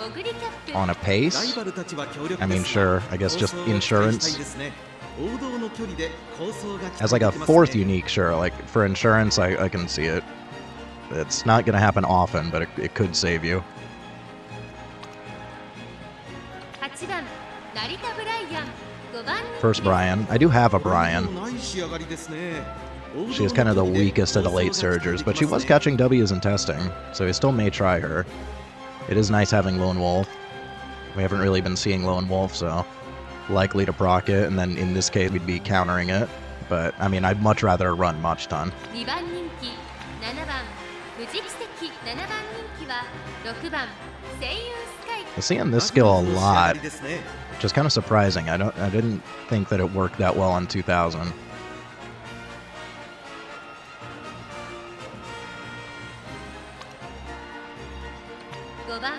オグリキャップ。 On a ライ pace? バルたちは強力ですが I mean, sure. I guess just 構想を期待したい insurance. ですね。王道の距離で構想が期 As 待 like で a きますね。 fourth unique, sure. Like for insurance, I can see it. It's not going to happen often, but it could save you. 8番成田ブライアン、5番人気 First Brian. I do have a Brian. ない仕上がりですね。 She is kind of the weakest of the late surgers, but she was catching W's in testing, so we still may try her. It is nice having Lone Wolf. We haven't really been seeing Lone Wolf, so likely to proc it, and then in this case we'd be countering it. But, I mean, I'd much rather run Machitan. 2番人気、7番富士奇跡、7番人気は6番セイユンスカイ。 We're seeing this skill a lot, which is kind of surprising. I didn't think that it worked that well on 2000. 5番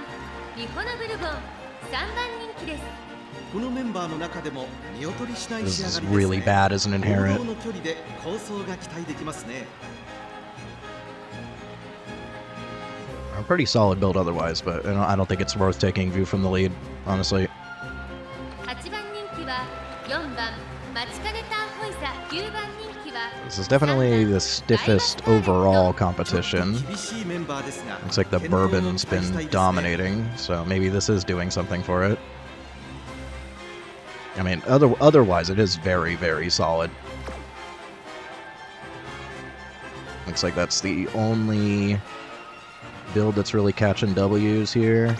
ミホノブルボン、3番人気です。このメンバーの中でも見劣りしない This 仕上 is がりですね。 really bad as an 王 inherent. 道の距離で構想が期待できますね。 A pretty solid build otherwise, but I don't think it's worth taking View from the lead, honestly. 8番人気は4番マチカネタンホイザ、9番人気は This is definitely the stiffest overall competition. 厳しいメンバーですが Looks like the Bourbon's been dominating, so maybe this is doing something for it. I mean, otherwise it is very, very solid. Looks like that's the only build that's really catching W's here.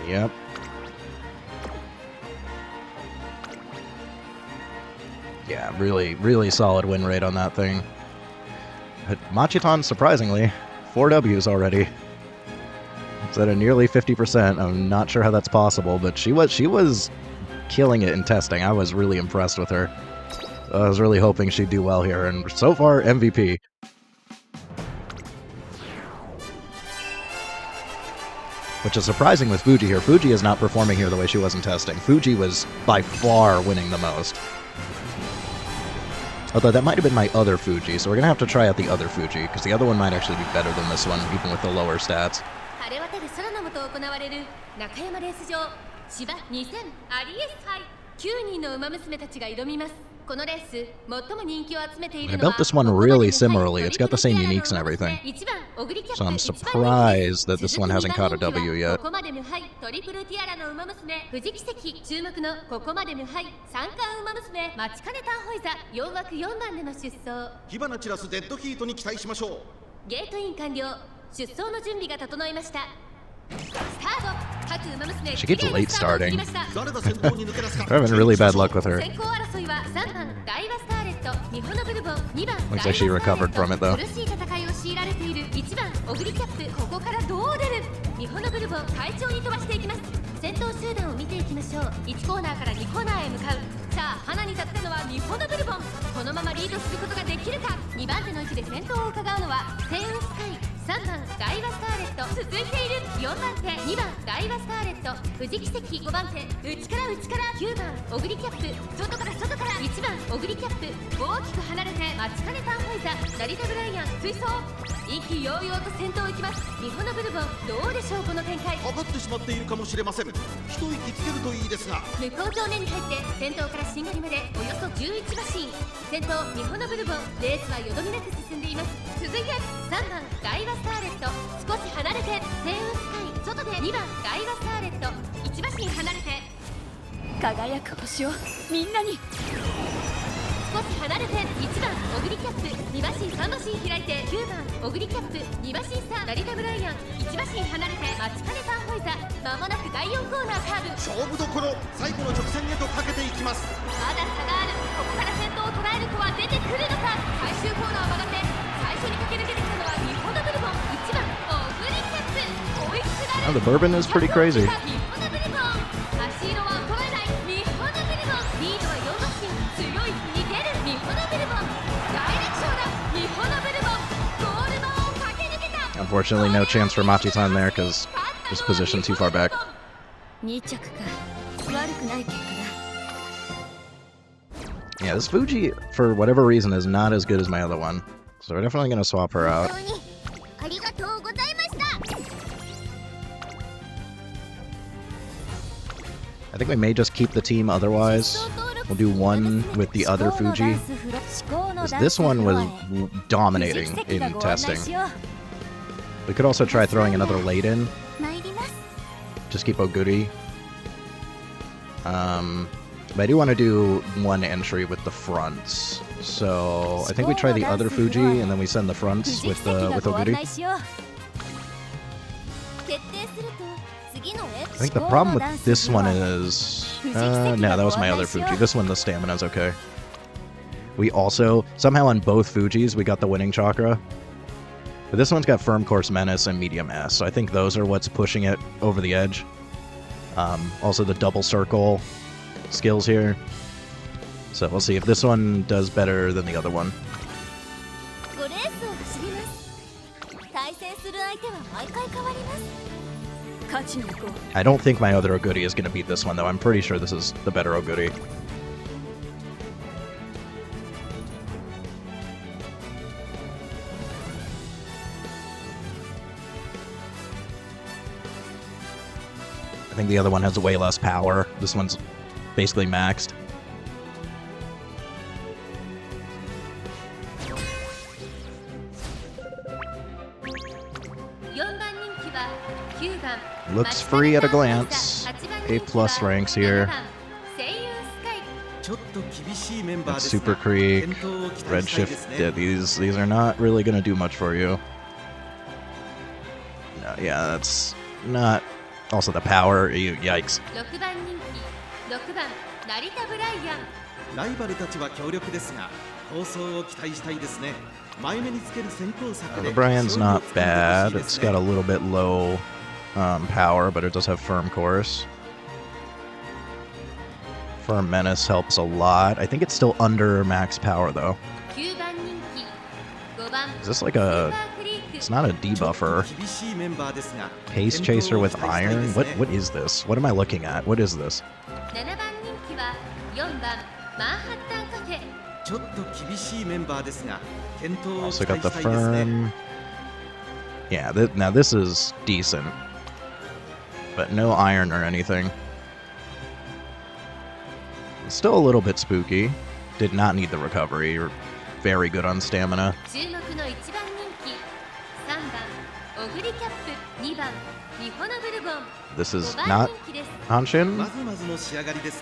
Yep. Yeah, really, really solid win rate on that thing. But Machitan, surprisingly, 4 W's already. It's at a nearly 50%. I'm not sure how that's possible, but she was killing it in testing. I was really impressed with her. I was really hoping she'd do well here, and so far, MVP. Which is surprising with Fuji here. Fuji is not performing here the way she was in testing. Fuji was by far winning the most. Although that might have been my other Fuji, so we're going to have to try out the other Fuji, because the other one might actually be better than this one, even with the lower stats. このレース最も人気を集めている I のは built this one really similarly. It's got the same uniques and everything. So I'm surprised that this one hasn't caught a W yet. ここまで無敗トリプルティアラの馬娘藤木関注目のここまで無敗三冠馬娘待ちかねたホイザ4枠4番での出走火花散らすデッドヒートに期待しましょうゲートイン完了出走の準備が整いました She keeps late starting. We're having really bad luck with her. Looks like she recovered from it though. 先頭集団を見ていきましょう1コーナーから2コーナーへ向かうさあ花に立ったのは日本のブルボンこのままリードすることができるか2番手の位置で先頭を伺うのはセウンスカイ3番ダイワスターレット続いている4番手2番ダイワスターレット藤木関5番手内から9番オグリキャップ外から1番オグリキャップ大きく離れて待ちかねたホイザ成田ブライアン追走意気揚々と先頭を行きます日本のブルボンどうでしょうこの展開かかってしまっているかもしれません一息つけるといいですが向こう正面に入って先頭からしんがりまでおよそ11馬身先頭日本のブルボンレースはよどみなく進んでいます続いて3番ダイワスターレット少し離れてセウンスカイ外で2番ダイワスターレット1馬身離れて輝く星をみんなに少し離れて1番オグリキャップ2馬身3馬身開いて9番オグリキャップ2馬身差成田ブライアン1馬身離れて待ちかねたホイザまもなく第4コーナーカーブ勝負どころ最後の直線へとかけていきますまだ差があるここから先頭を捉える子は出てくるのか最終コーナーを曲がって最初に駆け抜けてきたのは日本のブルボン1番オグリキャップ追いすがる Oh, the bourbon is pretty crazy. 日本のブルボン足色は衰えない日本のブルボンリードは4馬身強い逃げる日本のブルボンダイレクションだ日本のブルボンゴール板を駆け抜けた Unfortunately, no chance for Machi-san there because just positioned too far back. 2着か悪くない結果だ Yeah, this Fuji, for whatever reason, is not as good as my other one. So we're definitely going to swap her out. ありがとうございました I think we may just keep the team otherwise. We'll do one with the other Fuji. Because this one was dominating in testing. We could also try throwing another late in. Just keep Oguri. But I do want to do one entry with the fronts. So I think we try the other Fuji and then we send the fronts with Oguri. I think the problem with this one is... no, that was my other Fuji. This one, the stamina's okay. We also, somehow on both Fujis, we got the winning chakra. But this one's got firm course menace and medium S, so I think those are what's pushing it over the edge. Also the double circle skills here. So we'll see if this one does better than the other one. I don't think my other Oguri is going to beat this one, though. I'm pretty sure this is the better Oguri. I think the other one has way less power. This one's basically maxed. Looks free at a glance. A+ ranks here. That's Super Creek, Redshift. Yeah, these are not really going to do much for you. No, yeah, that's not... Also the power, yikes. ライバルたちは強力ですが、構想を期待したいですね。前目につける先行策で The Brian's not bad. It's got a little bit low power, but it does have firm course. Firm menace helps a lot. I think it's still under max power though. Is this like a... It's not a debuffer. Haste chaser with iron? What is this? What am I looking at? What is this? Also got the firm. Yeah, now this is decent. But no iron or anything. It's still a little bit spooky. Did not need the recovery. You're very good on stamina. This is not Hanshin,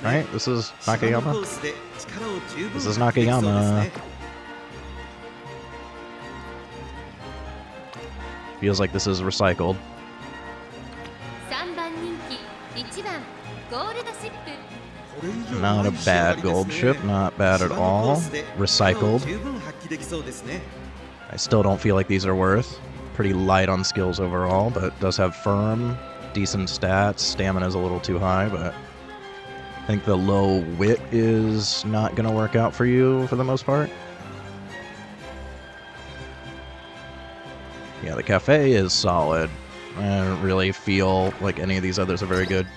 right? This is Nakayama. This is Nakayama. Feels like this is recycled. Not a bad gold ship, not bad at all. Recycled. I still don't feel like these are worth. Pretty light on skills overall, but does have firm, decent stats. Stamina's a little too high, but I think the low wit is not going to work out for you for the most part. Yeah, the cafe is solid. I don't really feel like any of these others are very good.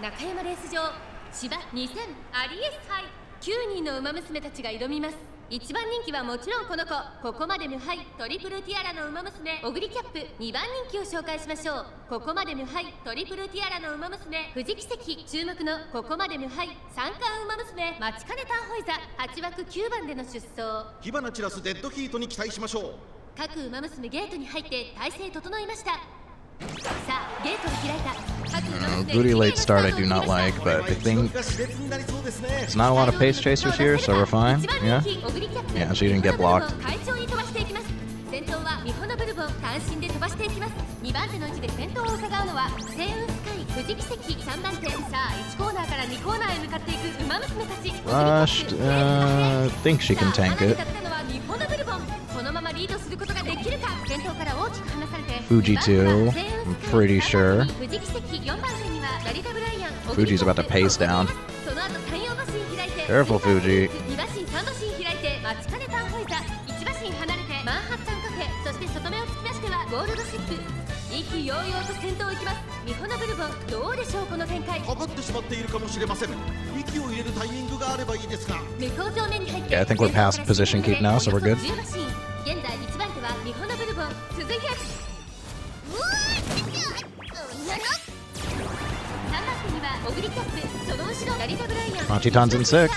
中山レース場芝2000アリエス杯9人の馬娘たちが挑みます。1番人気はもちろんこの子、ここまで無敗トリプルティアラの馬娘オグリキャップ。2番人気を紹介しましょう。ここまで無敗トリプルティアラの馬娘富士奇跡。注目のここまで無敗三冠馬娘待ちかねタンホイザ。8枠9番での出走。火花散らすデッドヒートに期待しましょう。各馬娘ゲートに入って体勢整いました。Booty late start I do not like, but I think it's not a lot of pace chasers here, so we're fine. Yeah? Yeah, she didn't get blocked. 先頭はミホノブルボン単身で飛ばしていきます。2番手の位置で先頭を伺うのは星雲スカイ富士奇跡。3番手さあ1コーナーから2コーナーへ向かっていく馬娘たち。 Rushed, think she can tank it. このままリードすることができるか。先頭から大きく離されて Fuji too, I'm pretty sure. 富士奇跡4番手にはラリタブライアン。 Fuji's about to pace down. その後山陽馬身開いて Careful, Fuji. 2馬身3馬身開いて待ちかねタンホイザ。1馬身離れてマンハッタンカフェ。そして外目を突き出してはゴールドシップ。意気揚々と先頭行きます。ミホノブルボンどうでしょうこの展開。かかってしまっているかもしれません。息を入れるタイミングがあればいいですが。向こう上面に入って Yeah, I think we're past position keep now, so we're good. 10馬身現在1番手はミホノブルボン。続いて3番手にはオグリキャップ。その後ろラリタブライアン。 Machitan's in 6th.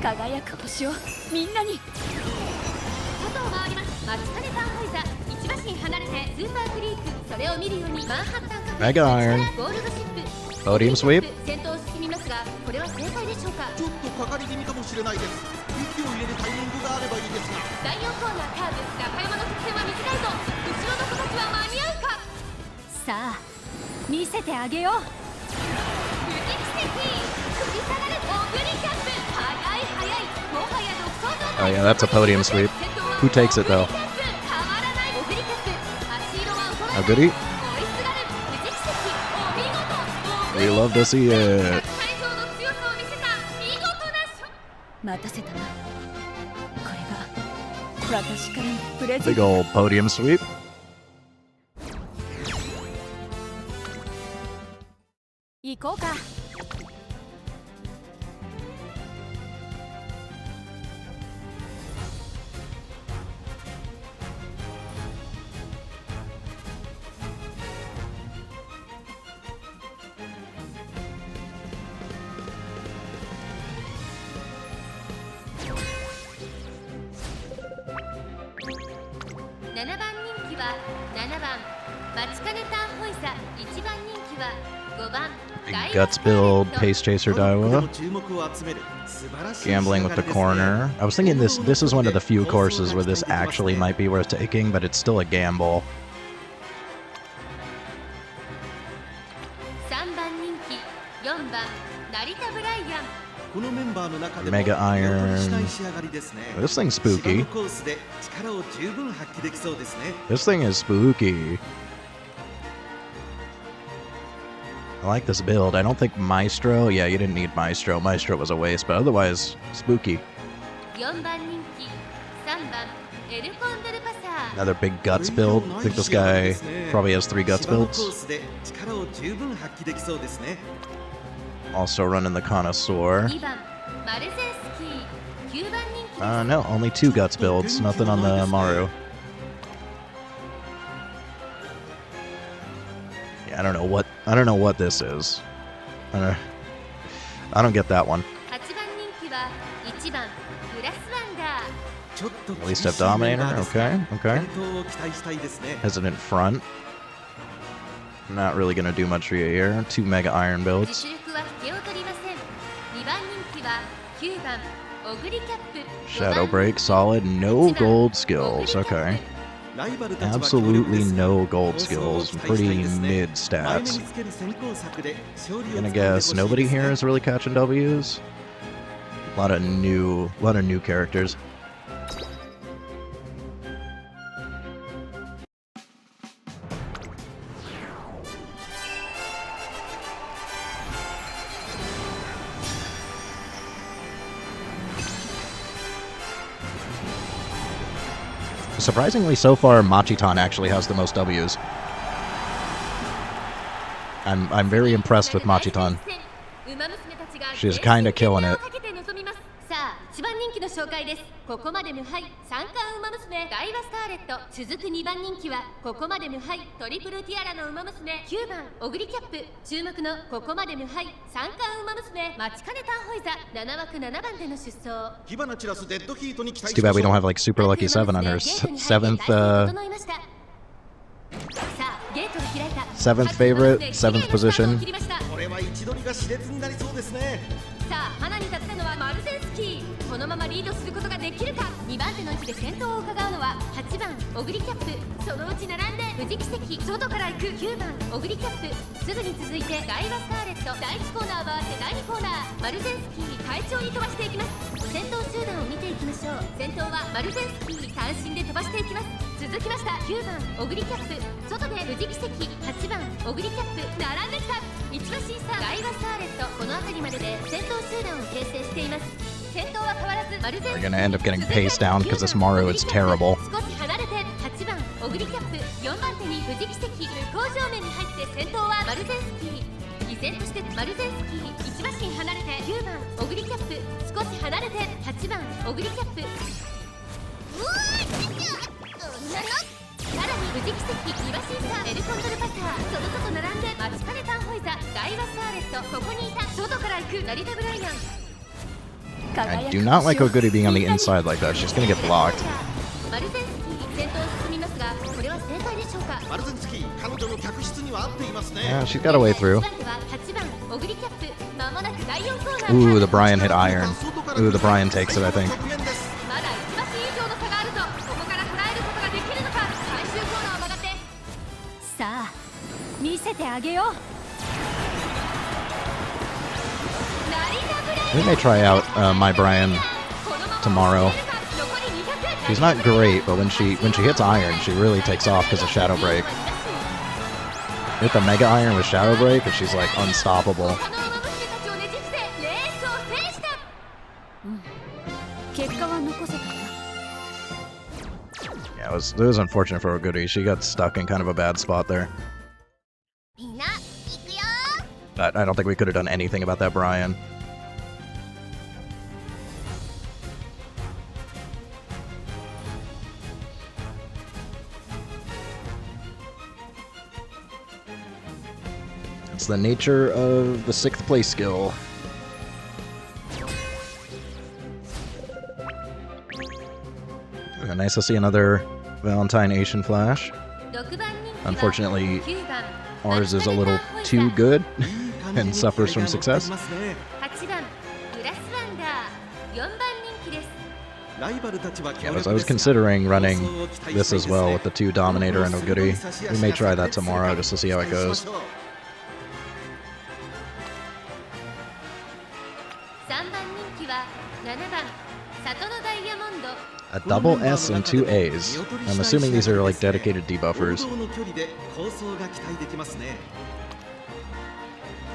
輝く星をみんなに。外を回ります。待ちかねタンホイザ。1馬身離れてスーパークリーク。それを見るようにマンハッタンカフェ。 Mega Iron. ゴールドシップ。 Podium sweep. 先頭を進みますがこれは正解でしょうか。ちょっとかかり気味かもしれないです。息を入れるタイミングがあればいいですが。第4コーナーカーブ。中山の直線は短いぞ。後ろの子たちは間に合うか。さあ見せてあげよう。富士奇跡繰り下がるオグリキャップ。速い速いもはや独走状 Oh 態。 yeah, that's a podium sweep. Who takes it though? たまらないオグリキャップ。足色は衰え How ない。 good he? 追いすがる富士奇跡。お見事。 We love to see it. 会場の強さを見せた見事なショット。待たせたな。これが私からのプレゼン Big old podium sweep. 行こうか。7番人気は7番待ちかねタンホイザ。1番人気は Big guts build, pace chaser Daiwa. Gambling with the corner. I was thinking this is one of the few courses where this actually might be worth taking, but it's still a gamble. Mega Iron. This thing's spooky. This thing is spooky. I like this build. I don't think Maestro... Yeah, you didn't need Maestro. Maestro was a waste, but otherwise, spooky. Another big guts build. I think this guy probably has 3 guts builds. Also running the Connoisseur. No, only 2 guts builds. Nothing on the Maru. Yeah, I don't know what this is. I don't get that one. At least have Dominator. Okay. Hesitant front. Not really gonna do much for you here. 2 Mega Iron builds. Shadow Break, solid. No gold skills. Okay. Absolutely no gold skills. Pretty mid stats. Gonna guess nobody here is really catching W's. A lot of new characters. Surprisingly, so far, Machitan actually has the most W's. I'm very impressed with Machitan. She's kind of killing it. 1番人気の紹介です。ここまで無敗三冠馬娘ダイワスターレット。続く2番人気はここまで無敗トリプルティアラの馬娘9番オグリキャップ。注目のここまで無敗三冠馬娘待ちかねタンホイザ7枠7番での出走。火花散らすデッドヒートに期待し It's too bad we don't have like Super Lucky 7 on her seventh favorite, 7th position. これは位置取りが熾烈になりそうですね。さあ花に立ったのはマルゼンスキー。このままリードすることができるか。2番手の位置で先頭を伺うのは8番オグリキャップ。そのうち並んで富士奇跡外から行く9番オグリキャップ。すぐに続いてダイワスターレット。第1コーナー回って第2コーナーマルゼンスキー快調に飛ばしていきます。先頭集団を見ていきましょう。先頭はマルゼンスキー単身で飛ばしていきます。続きました9番オグリキャップ。外で富士奇跡8番オグリキャップ並んできた。1馬審査ダイワスターレット。この辺りまでで先頭集団を形成しています。 We're gonna end up getting paced down because this Maru is terrible. 少し離れて8番オグリキャップ。4番手に富士奇跡。向こう正面に入って先頭はマルゼンスキー。依然としてマルゼンスキー1馬身離れて9番オグリキャップ。少し離れて8番オグリキャップ。さらに富士奇跡2馬身差エルコンドルパター。その外並んで待ちかねタンホイザダイワスターレット。ここにいた外から行く成田ブライアン。 I do not like Oguri being on the inside like that. She's gonna get blocked. Yeah, she's got a way through. Ooh, the Brian hit iron. Ooh, the Brian takes it, I think. We may try out my Brian tomorrow. She's not great, but when she hits iron, she really takes off because of Shadow Break. Hit the Mega Iron with Shadow Break, and she's like unstoppable. Yeah, it was unfortunate for Oguri. She got stuck in kind of a bad spot there. But I don't think we could have done anything about that Brian. It's the nature of the 6th place skill. Nice to see another Valentine Asian Flash. Unfortunately, ours is a little too good and suffers from success. 8番グラスワンダー4番人気です。 Yeah, I was considering running this as well with the 2 Dominator and Oguri. We may try that tomorrow just to see how it goes. 3番人気は7番里のダイヤモンド A double S and 2 A's. I'm assuming these are like dedicated debuffers.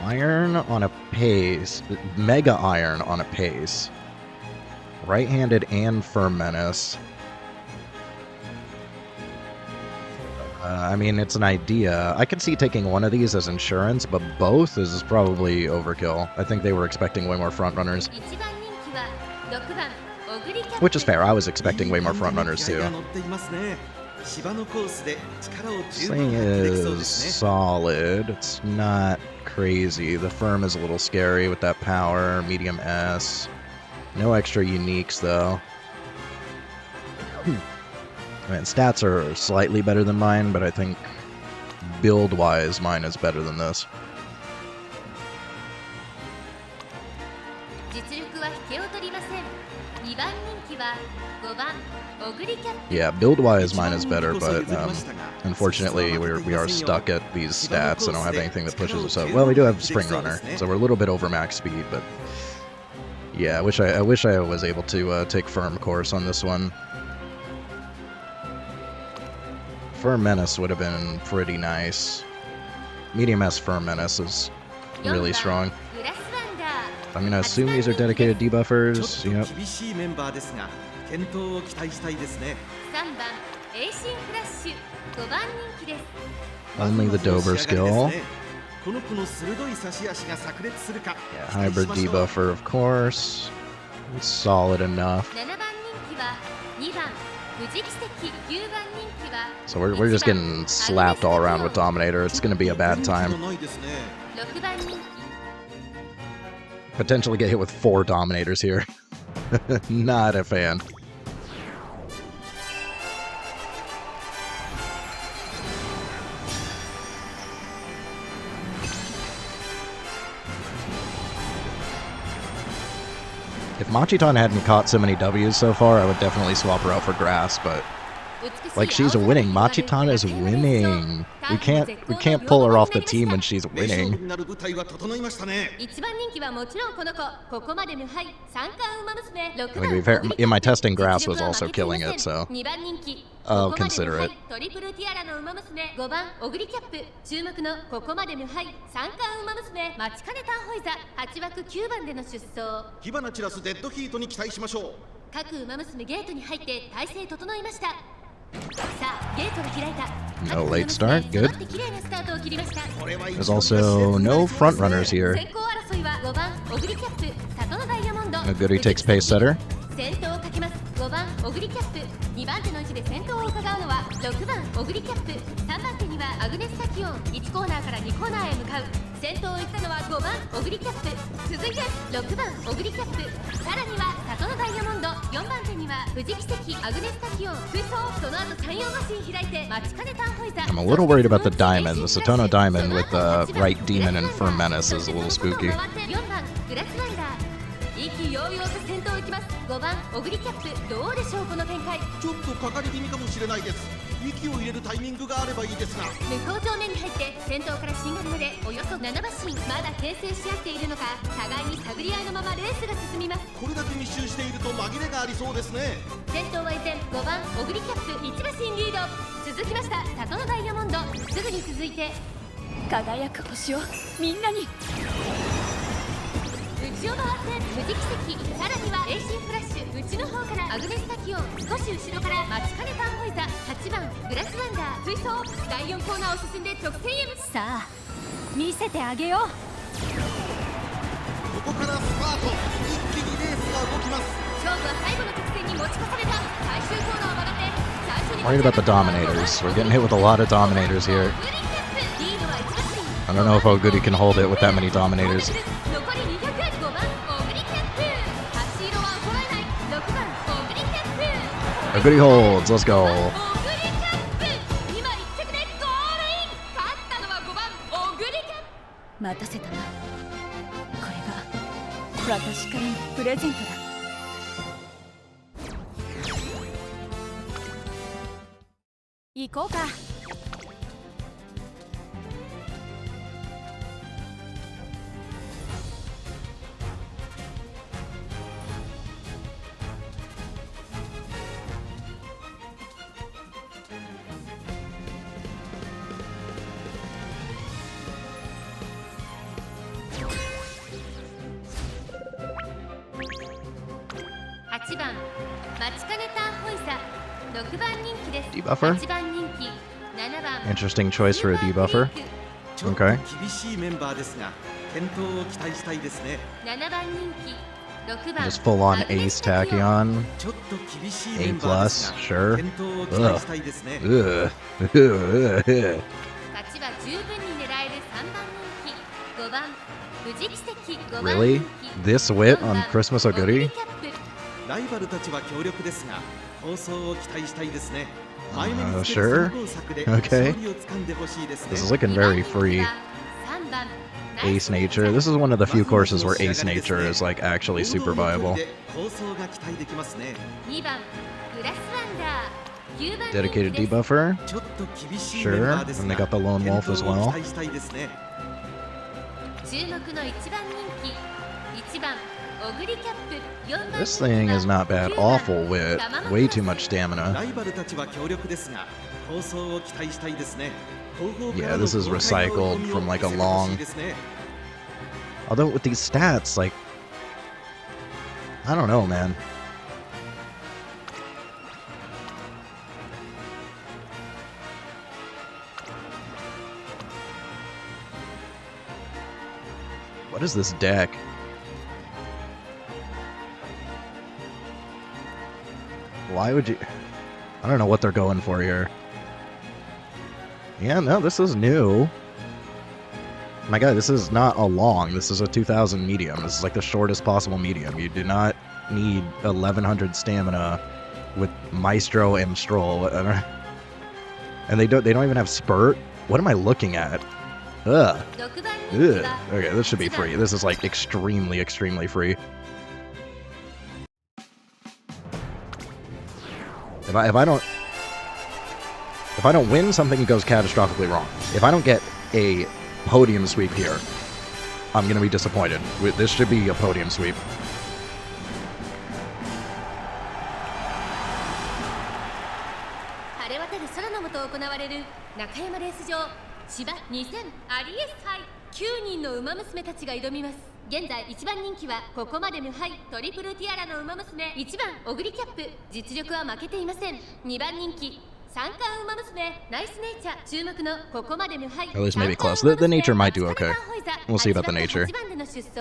Iron on a pace. Mega Iron on a pace. Right-handed and Firm Menace. I mean, it's an idea. I can see taking one of these as insurance, but both is probably overkill. I think they were expecting way more frontrunners. 1番人気は6番オグリキャップ Which is fair. I was expecting way more frontrunners too. This thing is solid. It's not crazy. The Firm is a little scary with that power. Medium S. No extra uniques though. I mean, stats are slightly better than mine, but I think build-wise, mine is better than this. 実力は引けを取りません。2番人気は5番オグリキャップ Yeah, build-wise, mine is better, but unfortunately, we are stuck at these stats. I don't have anything that pushes us up. Well, we do have Spring Runner, so we're a little bit over max speed, but yeah, I wish I was able to take Firm Course on this one. Firm Menace would have been pretty nice. Medium S Firm Menace is really strong. グラスワンダー I mean, I assume these are dedicated debuffers. Yep. 3番エイシンフラッシュ5番人気です。 Only the Dober skill. Yeah, hybrid debuffer, of course. It's solid enough. 7番人気は2番無敵石9番人気は So we're just getting slapped all around with Dominator. It's going to be a bad time. 6番人気 Potentially get hit with 4 Dominators here. Not a fan. If Machitan hadn't caught so many W's so far, I would definitely swap her out for Grass, but like, she's winning. Machitan is winning. We can't pull her off the team when she's winning. 1番人気はもちろんこの子ここまで無敗三冠馬娘6 I 番 mean, to be fair, in my testing, Grass was also killing it, so 2番人気 I'll ここまで consider 無敗 it. トリプルティアラの馬娘5番オグリキャップ注目のここまで無敗三冠馬娘マチカネタンホイザ8枠9番での出走火花散らすデッドヒートに期待しましょう。各馬娘ゲートに入って体勢整いました。さあゲートが開いた No late start, good. 揃って綺麗なスタートを切りました There's also no front runners here. 先行争いは5番オグリキャップ里のダイヤモンド Oguri takes pace setter. 先頭をかけます5番オグリキャップ2番手の位置で先頭を伺うのは6番オグリキャップ3番手にはアグネスタキオン1コーナーから2コーナーへ向かう先頭を行ったのは5番オグリキャップ続いて6番オグリキャップさらには里のダイヤモンド4番手には藤木関アグネスタキオン追走その後34マシン開いて待ちかねたんホイザ I'm a little worried about the diamond. The Satono diamond with Right Demon and Firm Menace is a little spooky. 4番グラスワンダー意気揚々と先頭を行きます5番オグリキャップどうでしょうこの展開ちょっとかかり気味かもしれないです。息を入れるタイミングがあればいいですが。向こう正面に入って先頭からシンガルまでおよそ7馬身まだ牽制し合っているのか互いに探り合いのままレースが進みますこれだけ密集していると紛れがありそうですね。先頭は依然5番オグリキャップ1馬身リード続きました里のダイヤモンドすぐに続いて輝く星をみんなに内を回って藤木関さらにはエイシンフラッシュ内の方からアグネスタキオン少し後ろから待ちかねたんホイザ8番グラスワンダー追走第4コーナーを進んで直線へさあ見せてあげようここからスパート一気にレースが動きます勝負は最後の直線に持ち越された最終コーナーを曲がって最初に Worried about the Dominators. We're getting hit with a lot of Dominators here. リードは1馬身 I don't know if Oguri can hold it with that many Dominators. 残り205番オグリキャップ8色は衰えない6番オグリキャップ Oguri holds. Let's go. オグリキャップ今1着でゴールイン勝ったのは5番待たせたな。これが私からのプレゼントだ。行こうか。8番マチカネタンホイサ6番人気です。 Debuffer? 8番人気7番 Interesting choice for a debuffer. ちょっと Okay. 厳しいメンバーですが健闘を期待したいですね。7番人気6番 Just full on Ace Tachyon. ちょっと厳しいメ A ンバーです plus, sure. が健闘を期待したいですね。 Ugh. 勝ちは十分に狙える3番人気5番富士奇跡5番 Really? 人気 This wit 4番 on Christmas オグ Oguri? リキャップライバルたちは強力ですが構想を期待したいですね。前目につけ Sure. る先行策で Okay. 勝利をつかんでほしいですね。 This is looking very free. 3番 Ace Nature. This is one of the few courses where Ace Nature is like actually super viable. 構想が期待できますね。2番グラスワンダー9番 Dedicated 人気です debuffer. ちょっと厳しいメンバ Sure. ーです And they が got the Lone 健 Wolf as 闘を well. 期待したいですね。注目の1番人気1番オグリキャップ4番 This thing is not bad. Awful wit. Way too much ラ stamina. イバルたちは強力ですが構想を期待したいですね。後方から Yeah, の this is 豪快な recycled 追い込みを from like a 見せてほしい long. ですね。 Although with these stats, like, I don't know, man. What is this deck? Why would you... I don't know what they're going for here. Yeah, no, this is new. My God, this is not a long. This is a 2000 medium. This is like the shortest possible medium. You do not need 1100 stamina with Maestro and Stroll. And they don't even have Spurt. What am I looking at? Ugh. 6番人気 Ugh. は Okay, this should be free. This is like extremely, extremely free. If I don't win, something goes catastrophically wrong. If I don't get a podium sweep here, I'm gonna be disappointed. This should be a podium sweep. 晴れ渡る空の下行われる中山レース場芝2000アリエス杯9人の馬娘たちが挑みます。現在1番人気はここまで無敗トリプルティアラの馬娘1番オグリキャップ実力は負けていません。2番人気三冠馬娘ナイスネイチャー注目のここまで無敗 At least maybe close. The nature might do okay. We'll see about the nature.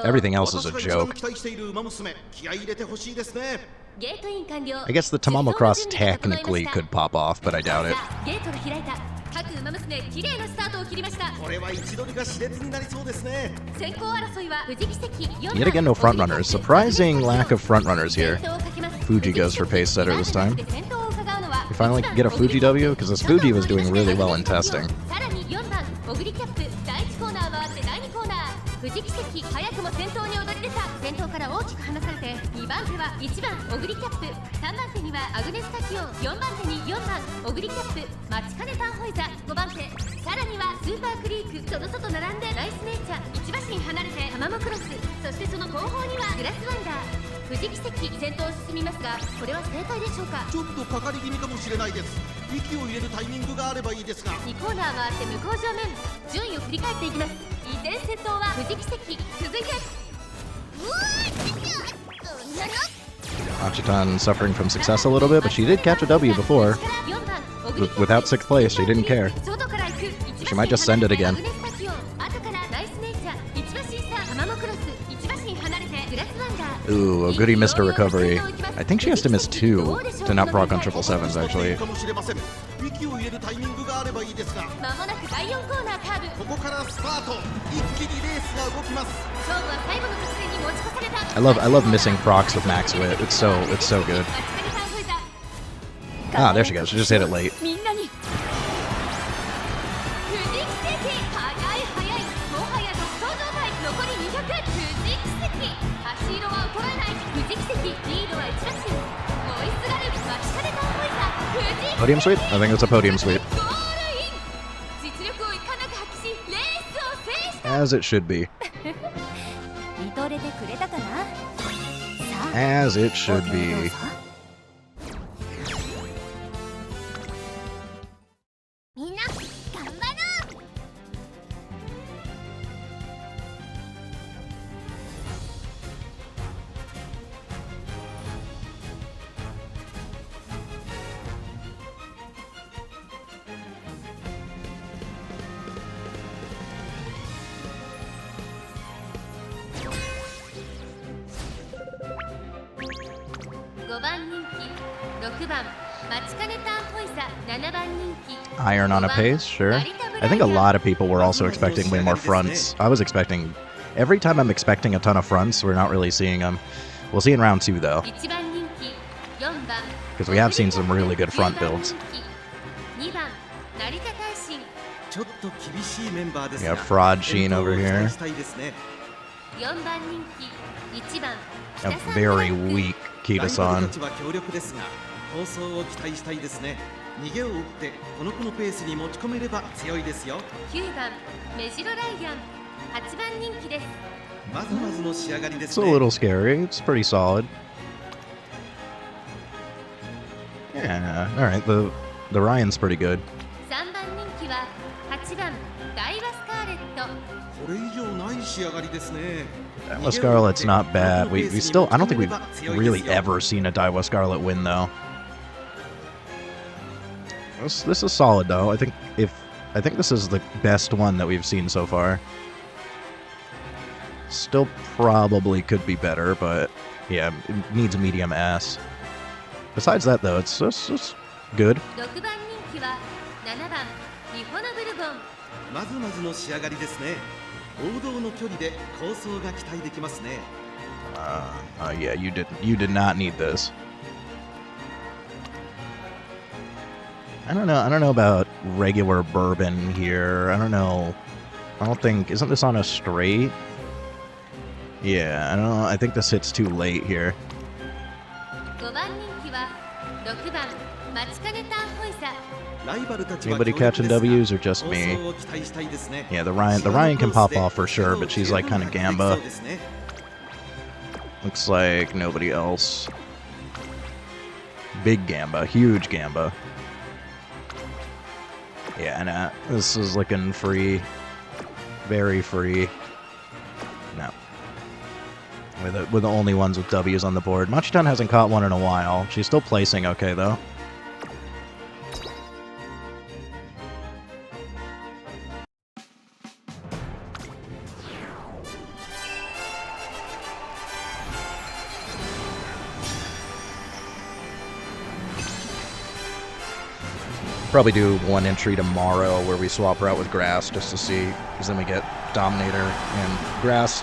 Everything else is a 私が一番 joke. 期待している馬娘気合い入れてほしいですね。 ゲートイン完了 I guess the Tamamo Cross technically could pop off, but I doubt it. ゲートが開いた各馬娘綺麗なスタートを切りました。これは位置取りが熾烈になりそうですね。先行争いは富士奇跡4 Yet again, no frontrunners. Surprising lack of frontrunners here. Fuji goes for pace setter this time. We finally get a Fuji W, because this Fuji was doing really well in testing. さらに4番オグリキャップ第1コーナー回って第2コーナー富士奇跡早くも先頭に躍り出た。先頭から大きく離されて2番手は1番オグリキャップ3番手にはアグネスタキオン4番手に4番オグリキャップマチカネタンホイザ5番手さらにはスーパークリークその外並んでナイスネイチャー1馬身離れてタマモクロスそしてその後方にはグラスワンダー富士奇跡先頭を進みますがこれは正解でしょうか。ちょっとかかり気味かもしれないです。息を入れるタイミングがあればいいですが2コーナー回って向こう正面順位を振り返っていきます。依然先頭は富士奇跡続いて Achitan suffering from success a little bit, but she did catch a W before. Without 6th place, she didn't care. She might just send it again. Ooh, a goody missed a recovery. I think she has to miss 2 to not proc on 777s, actually. かもしれません。息を入れるタイミングがあればいいですがまもなく第4コーナーカーブここからスタート一気にレースが動きます。勝負は最後の直線に持ち越された。 I love missing procs with max wit. It's so good. Ah, there she goes. She just hit it late. みんなに富士奇跡速い速いもはや独走 Podium sweep? I think it's a podium sweep. ゴールイン実力をいかなく発揮しレースを制した As it should be. 見とれてくれたかな。さあ As it should お手をどう be. ぞ。みんな頑張ろう5番人気6番マチカネタンホイザ7番人気 Iron on a pace, sure. I think a lot of people were also expecting way more fronts. I was expecting... Every time I'm expecting a ton of fronts, we're not really seeing them. We'll see in round 2, though. 1番人気4番 Because we have seen some really good front builds. 2番成田大臣ちょっと厳しいメンバーです We が have Fraud Sheen over 健闘を期 here. 待したいですね。 4番人気1番 A 北さん very ブラック weak ライバル Kita-san. たちは強力ですが構想を期待したいですね。逃げを打ってこの子のペースに持ち込めれば強いですよ。9番メジロライアン8番人気ですまずまずの仕上がりで It's す a ね。 little scary. It's pretty solid. Yeah, alright. The Ryan's pretty good. 3番人気は8番ダイワスカーレットこれ以上ない仕上がりですね。 Daiwa Scarlet's not bad. We still... I don't think we've really ever seen a Daiwa Scarlet win, though. This is solid, though. I think this is the best one that we've seen so far. Still probably could be better, but yeah, it needs a medium S. Besides that, though, it's just good. 6番人気は7番ミホノブルボンまずまずの仕上がりですね。王道の距離で構想が期待できますね。Yeah, you did not need this. I don't know about regular bourbon here. I don't know. I don't think... Isn't this on a straight? Yeah, I don't know. I think this hits too late here. 5番人気は6番マチカネタンホイザライバルたちは Anybody 強力 catching ですが W's or just 構 me? 想を期待したいですね。 Yeah, the Ryan can pop off for sure, but she's like kind of Gamba. Looks like nobody else. Big Gamba, huge Gamba. Yeah, nah, this is looking free. Very free. No. We're the only ones with W's on the board. Machitan hasn't caught one in a while. She's still placing okay, though. Probably do one entry tomorrow where we swap her out with Grass just to see, because then we get Dominator and Grass.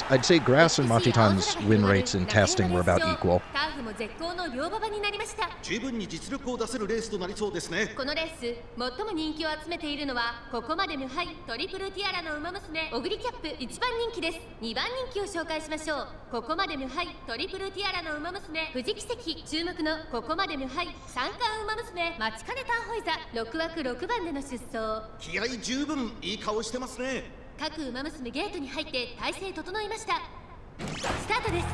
I'd say Grass and Machitan's win rates in testing were about equal. ターフも絶好の両馬場になりました十分に実力を出せるレースとなりそうですね。このレース最も人気を集めているのはここまで無敗トリプルティアラの馬娘オグリキャップ1番人気です2番人気を紹介しましょうここまで無敗トリプルティアラの馬娘富士奇跡注目のここまで無敗三冠馬娘マチカネタンホイザ6枠6番での出走気合十分いい顔してますね。各馬娘ゲートに入って体勢整いましたスタートです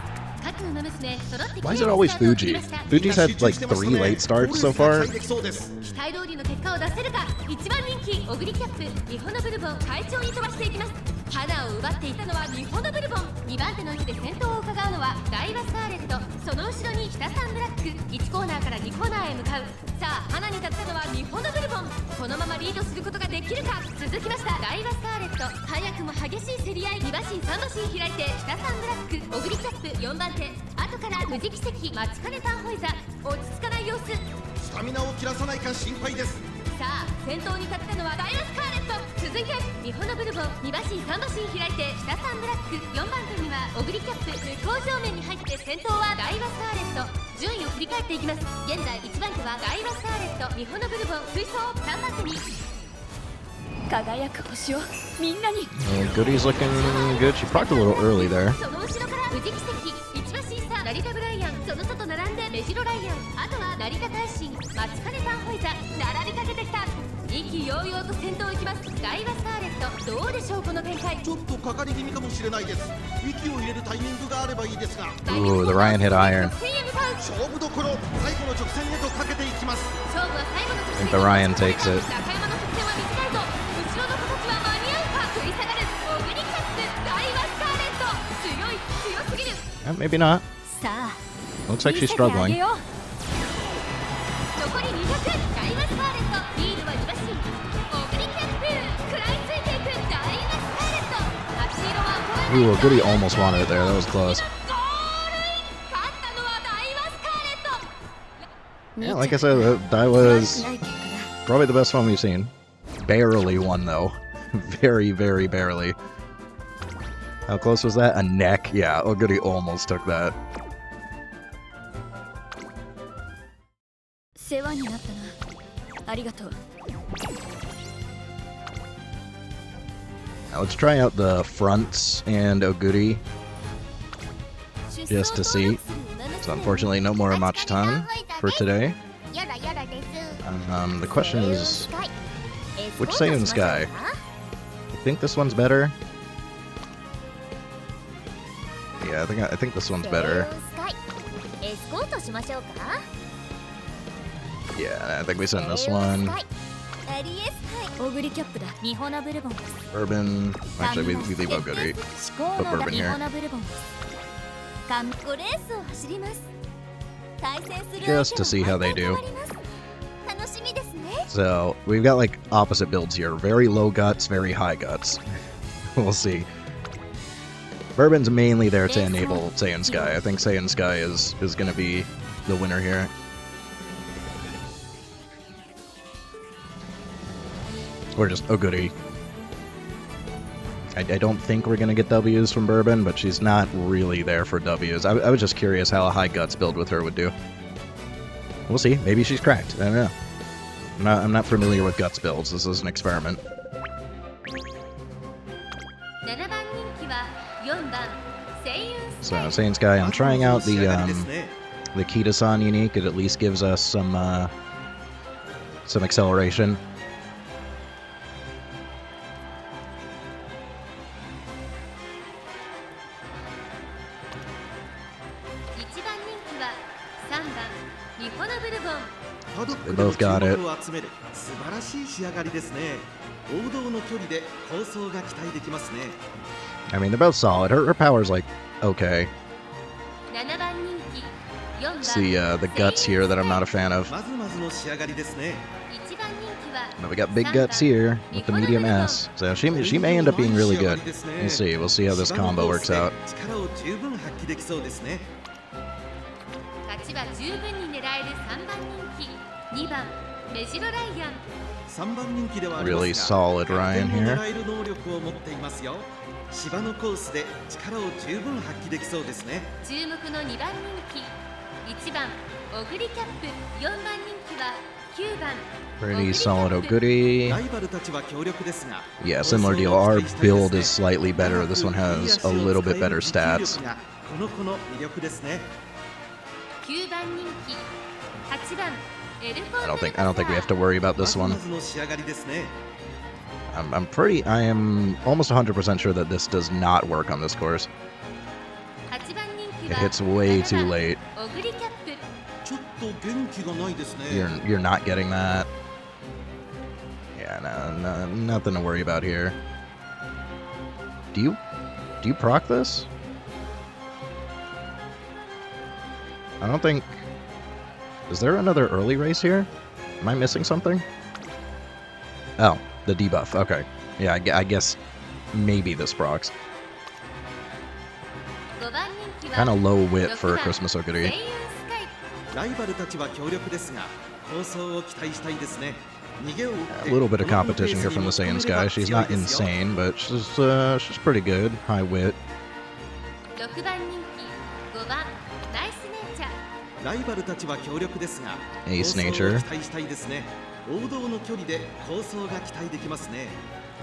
各馬娘揃って Why is it always Fuji? Fuji's had like 3 late starts so far. 期待通りの結果を出せるか1番人気オグリキャップミホノブルボン快調に飛ばしていきます花を奪っていたのはミホノブルボン2番手の位置で先頭を伺うのはダイワスカーレットその後ろに北サンブラック1コーナーから2コーナーへ向かうさあ花に立ったのはミホノブルボンこのままリードすることができるか続きましたダイワスカーレット早くも激しい競り合い2馬身3馬身開いて北サンブラックオグリキャップ4番手後から富士奇跡マチカネタンホイザ落ち着かない様子スタミナを切らさないか心配です。さあ先頭に立ったのはダイワスカーレット続いてミホノブルボン2馬身3馬身開いて北サンブラック4番手にはオグリキャップ向こう正面に入って先頭はダイワスカーレット順位を振り返っていきます現在1番手はダイワスカーレットミホノブルボン追走3番手に輝く星をみんなに Goody's looking good. She parked a little early there. その後ろから富士奇跡1馬身差成田ブライアンその外並んでメジロライアンあとは成田大臣松金さんホイザ並びかけてきた。意気揚々と先頭を行きますダイワスカーレット。どうでしょうこの展開。ちょっとかかり気味かもしれないです。息を入れるタイミングがあればいいですが。 Ooh, the Ryan hit iron. 勝負どころ、最後の直線へとかけていきます。勝負は最後の直 I 線 think the Ryan takes it. 中山の直線は短いぞ。後ろの形は間に合うか。食い下がるオグリキャップダイワスカーレット。強い強すぎる。 Maybe not. さあ Looks like she's 見せてあげ struggling. よう。残り200。ダイワスカーレットリードは2馬身。オグリキャップ食らいついていくダイワスカーレット。秋色は超えない。 Ooh, Goody almost wanted it there. That was close. ゴールイン。勝ったのはダイワスカーレット。 Yeah, like I said, that was probably the best one we've seen. Barely won, though. Very, very barely. How close was that? A neck? Yeah, oh, Goody almost took that. 世話になったな。ありがとう。 Now let's try out the fronts and Oguri just to see. So unfortunately, no more Amachtan for today. The question is, which Seiyun Sky? I think this one's better. Yeah, I think this one's better. Yeah, I think we send this one. オグリキャップだ。ミホナブルボン。 Bourbon. Actually, we leave Oguri. Put Bourbon here. こレースを走ります。対戦する Just to see how they do. 楽しみですね。 So, we've got like opposite builds here. Very low guts, very high guts. We'll see. Bourbon's mainly there to enable Saiyan Sky. I think Saiyan Sky is going to be the winner here. Or just Oguri. I don't think we're going to get W's from Bourbon, but she's not really there for W's. I was just curious how a high guts build with her would do. We'll see. Maybe she's cracked. I don't know. I'm not familiar with guts builds. This is an experiment. 7番人気は4番セイユンス So カイ。 Saiyan Sky, I'm trying out the Kita-san unique. It at least gives us some acceleration. 1番人気は3番ミホナブルボン。パドック They で both got 注 it. 目を集める素晴らしい仕上がりですね。王道の距離で構想が期待できますね。 I mean, they're both solid. Her power's like okay. 7番人気4番 It's the guts here that I'm not a fan of. まずまずの仕上がりですね。 1番人気は But we got big guts here with the medium S. So she may end up being really good. We'll see. We'll see how this combo works out. 力を十分発揮できそうですね。勝ちは十分に狙える3番人気2番メジロライアン。 3番人気ではありますが Really solid Ryan 逆転も here. 狙える能力を持っていますよ。芝のコースで力を十分発揮できそうですね。注目の2番人気1番オグリキャップ4番人気は9番 Pretty solid Oguri. ライバルたちは強力ですが、 Yeah, similar deal. Our build is slightly better. This one has a little bit better stats. この子の魅力ですね。 9番人気8番エルフォン I don't think we have to worry about ま this ずま one. ずの仕上がりですね。 I am almost 100% sure that this does not work on this course. 8番人気 It は hits way 7 too 番 late. オグリキャップ。ちょっと元気がないですね。 You're not getting that. Yeah, no, nothing to worry about here. Do you proc this? I don't think. Is there another early race here? Am I missing something? Oh, the debuff. Okay. Yeah, I guess maybe this procs. 5番人気は Kind of low wit for 6番 Christmas セイ Oguri. ユンスカイ。ライバルたちは強力ですが、構想を期待したいですね。逃げを打って A little bit of competition here from the Saiyan Sky. She's not insane, but she's pretty good. High wit. 6番人気5番ナイスネイチャー。ライバルたちは強力ですが、 Ace 構想を nature. 期待したいですね。王道の距離で構想が期待できますね。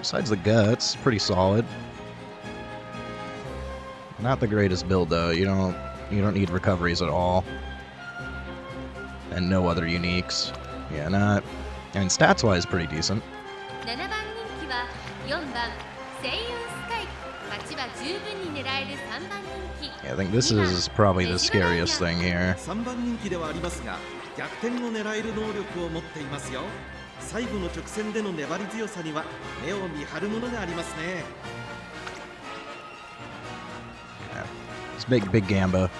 Besides the guts, pretty solid. Not the greatest build though. You don't need recoveries at all. and no other uniques. Yeah, not. I mean, stats-wise, pretty decent. 7番人気は4番星雲スカイ、8は十分に狙える3番人気。 Yeah, I think this is probably the scariest thing here. 3番人気ではありますが、逆転を狙える能力を持っていますよ。最後の直線での粘り強さには目を見張るものがありますね。It's big Gamba.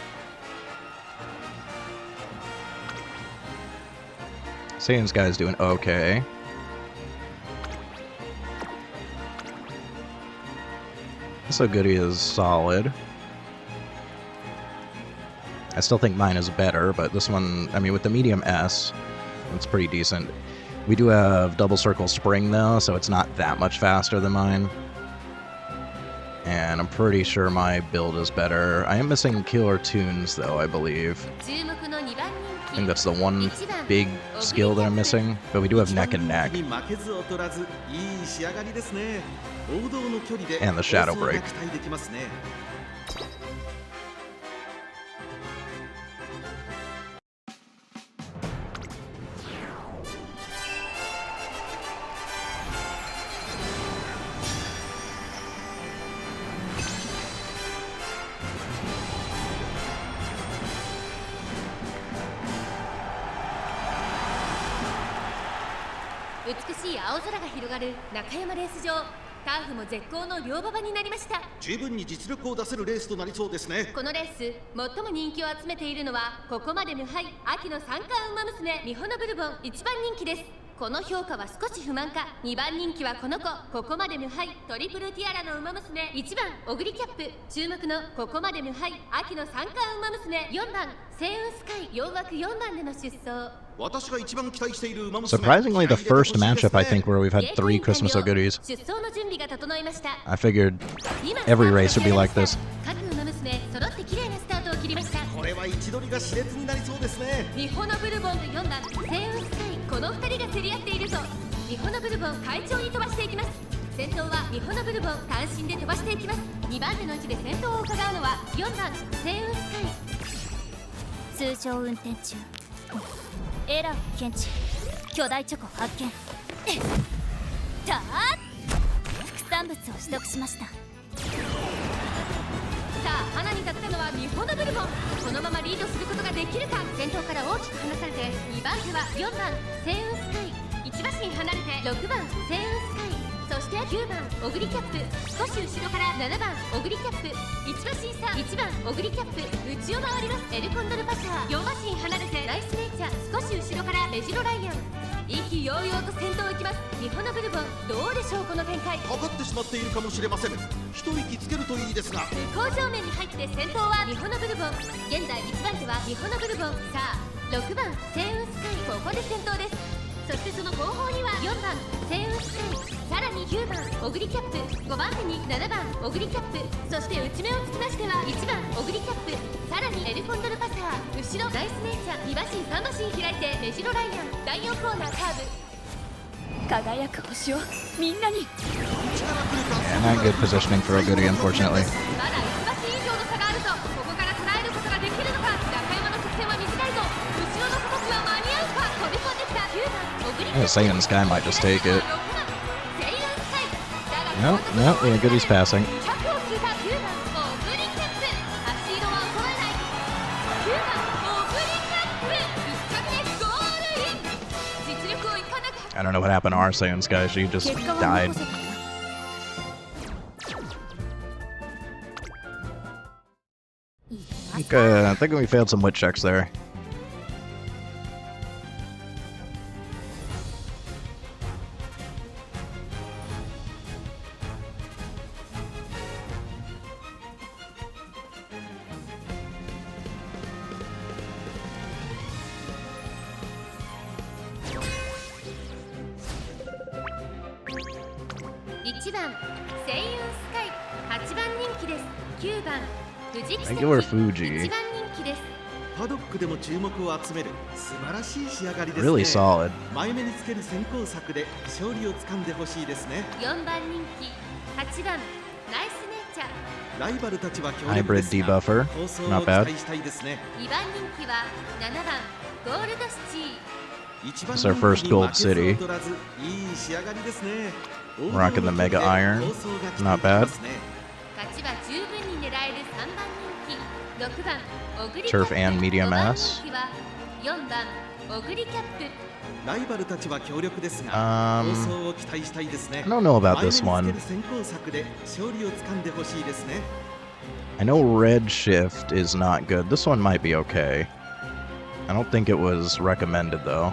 Saiyan's guy's doing okay. So Goody is solid. I still think mine is better, but this one, I mean, with the medium S, it's pretty decent. We do have double circle spring though, so it's not that much faster than mine. And I'm pretty sure my build is better. I am missing killer tunes though, I believe. I think that's the one big skill that I'm missing, but we do have neck and neck. And the shadow break.美しい青空が広がる中山レース場。ターフも絶好の両馬場になりました。十分に実力を出せるレースとなりそうですね。このレース最も人気を集めているのはここまで無敗秋の三冠馬娘ミホノブルボン1番人気です。この評価は少し不満か。2番人気はこの子、ここまで無敗トリプルティアラの馬娘1番オグリキャップ。注目のここまで無敗秋の三冠馬娘4番星雲スカイ、4枠4番での出走。 Surprisingly, the first matchup, I think, where we've had 3 Christmas So Goodies. I figured every race would be like this. ミホノブルボンと4番星雲スカイ、この2人が競り合っているとミホノブルボン快調に飛ばしていきます。先頭はミホノブルボン単身で飛ばしていきます。2番手の位置で先頭を伺うのは4番星雲スカイ。通常運転中エラー検知、巨大チョコ発見。たあ副産物を取得しました。さあ花に立ったのはミホノブルボン。このままリードすることができるか。先頭から大きく離されて2番手は4番星雲スカイ、1馬身離れて6番星雲スカイ、そして9番オグリキャップ、少し後ろから7番オグリキャップ、1馬身差1番オグリキャップ、内を回ります。エルコンドルパサー、4馬身離れてナイスネイチャー、少し後ろからメジロライアン。意気揚々と先頭を行きます。ミホノブルボン、どうでしょうこの展開。かかってしまっているかもしれません。一息つけるといいですが。向正面に入って先頭はミホノブルボン。現在1番手はミホノブルボン。さあ6番星雲スカイ、ここで先頭です。そしてその後方には4番星雲スカイ、さらに9番オグリキャップ、5番手に7番オグリキャップ、そして内目を突き出しては1番オグリキャップ、さらにエルコンドルパサー、後ろナイスネイチャー、2馬身3馬身開いてメジロライアン。第4コーナーカーブ。輝く星をみんなに。 Yeah, not good positioning for a Goody, unfortunately. まだ1馬身以上の差があると、ここから捉えることができるのか。中山の直線は短いぞ。後ろの子たちは間に合うか。飛び込んできた9番オグリキャップ。 Saiyan's guy might just take it. No, yeah, Goody's passing. I don't know what happened to our Saiyan's guy, she just died. Okay, I think we failed some wit checks there. Regular Fuji. Really solid. 前目につける先行策で勝利をつかんでほしいですね。4番人気8番ナイスネイチャー、Hybrid debuffer. Not bad. 2番人気は7番ゴールドシティ It's our first gold city. Rocking the Mega Iron. Not bad. 勝ちは十分に狙える3番人気6番オグリ Turf and medium 5番 ass. 人気は4番オグリキャップ ライバルたちは強力ですが、構想を期待したいですね。 I don't know about this 前 one. 目につける先行策で勝利を掴んでほしいですね。 I know red shift is not good. This one might be okay. I don't think it was recommended though.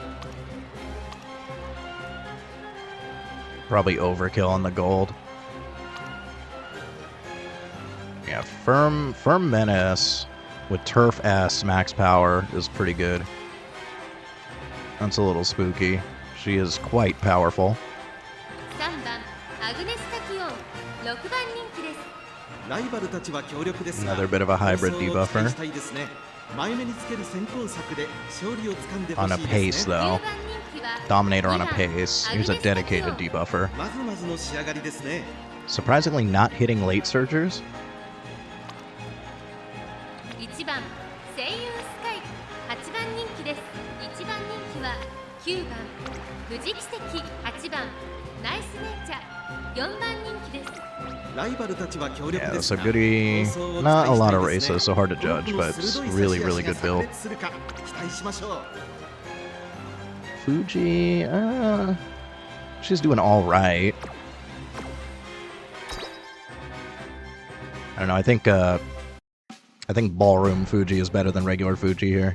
Probably overkill on the gold. Yeah, firm menace with turf S max power is pretty good. That's a little spooky. She is quite powerful. 3番アグネスタキオン6番人気です ライバルたちは強力ですが、 Another bit of a hybrid 構想を期待 debuffer. したいですね。前目につける先行策で勝利を掴んでほ On し a い pace ですね。 though. 9番人気は Dominator on a 2番 pace. Here's a dedicated debuffer. まずまずの仕上がりですね。 Surprisingly not hitting late surgers. 1番セイユンスカイ8番人気です1番人気は9番富士奇跡8番ナイスネイチャー4番人気です ライバルたちは強力 Yeah, で that's す a が、 goodie. 構想を期 Not 待 a した lot い of ですね。 races, so hard to 多 judge, くの but it's 鋭い really, 差し really 足 good が build. 炸裂するか期待しましょう。 Fuji, she's doing all right. I don't know. I think ballroom Fuji is better than regular Fuji here.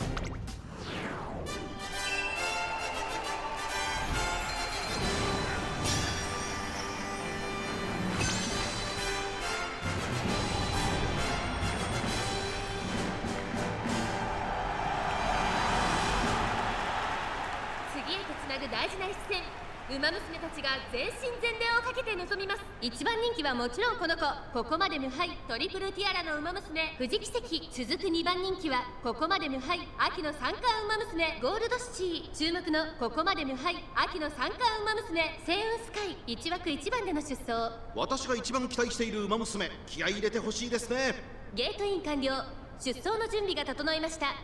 「ウマ娘たちが全身全霊をかけて臨みます」1番人気はもちろんこの子ここまで無敗トリプルティアラのウマ娘富士奇跡続く2番人気はここまで無敗秋の三冠ウマ娘ゴールドシティ注目のここまで無敗秋の三冠ウマ娘星雲スカイ1枠1番での出走私が一番期待しているウマ娘気合い入れてほしいですね。ゲートイン完了出走の準備が整いました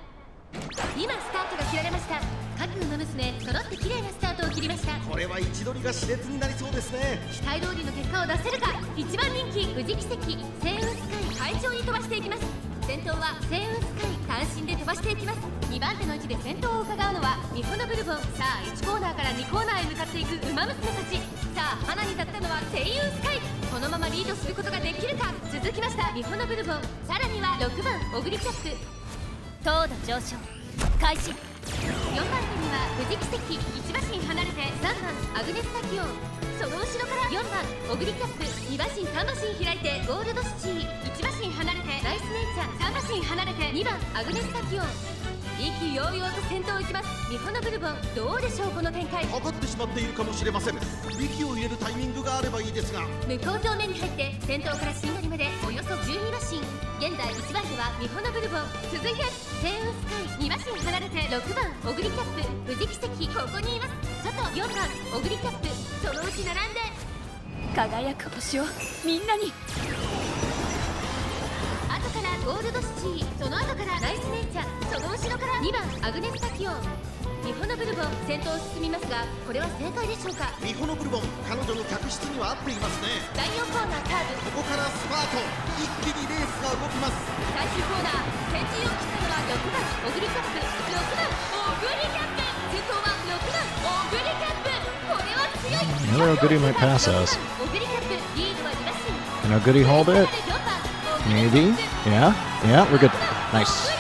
今スタートが切られました各ウマ娘揃って綺麗なスタートを切りましたこれは位置取りが熾烈になりそうですね。期待通りの結果を出せるか1番人気富士奇跡星雲スカイ快調に飛ばしていきます先頭は星雲スカイ単身で飛ばしていきます2番手の位置で先頭を伺うのはミホノブルボンさあ1コーナーから2コーナーへ向かっていくウマ娘たちさあ花に立ったのは星雲スカイこのままリードすることができるか続きましたミホノブルボンさらには6番オグリキャップ糖度上昇開始4番手には富士奇跡1馬身離れて3番アグネスタキオンその後ろから4番オグリキャップ2馬身3馬身開いてゴールドシティ1馬身離れてナイスネイチャー3馬身離れて2番アグネスタキオン意気揚々と先頭を行きますミホノブルボンどうでしょうこの展開かかってしまっているかもしれません。息を入れるタイミングがあればいいですが、向こう正面に入って先頭からしんがりまでおよそ12馬身現在1番手はミホノブルボン続いて星雲スカイ2馬身離れて6番オグリキャップ富士奇跡ここにいます外4番オグリキャップそのうち並んで輝く星をみんなに後からゴールドシティその後からナイスネイチャーその後ろから2番アグネスタキオンミホノブルボン先頭を進みますがこれは正解でしょうかミホノブルボン彼女の客室には合っていますね。第4コーナーカーブここからスパート、一気にレースが動きます。最終コーナー先陣を切ったのは6番オグリキャップ6番オグリキャップ先頭は6番オグリキャップこれは強い Another Goody might pass us. オグリキャップリードは2馬身 You know, Goody hold it? Maybe? Yeah? Yeah, we're good. Nice.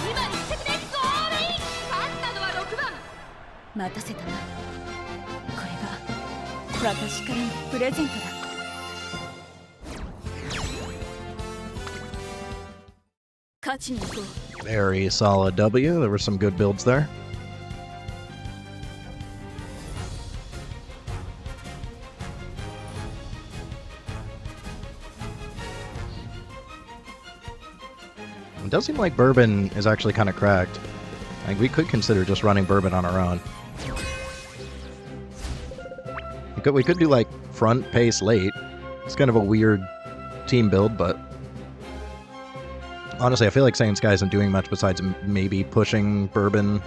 今1着でゴールイン勝ったのは6番待たせたなこれが私からのプレゼントだ勝ちに行こう Very solid W. There were some good builds there. It does seem like Bourbon is actually kind of cracked. Like, we could consider just running Bourbon on our own. We could do, like, front pace late. It's kind of a weird team build, but honestly, I feel like Saiyan Sky isn't doing much besides maybe pushing Bourbon.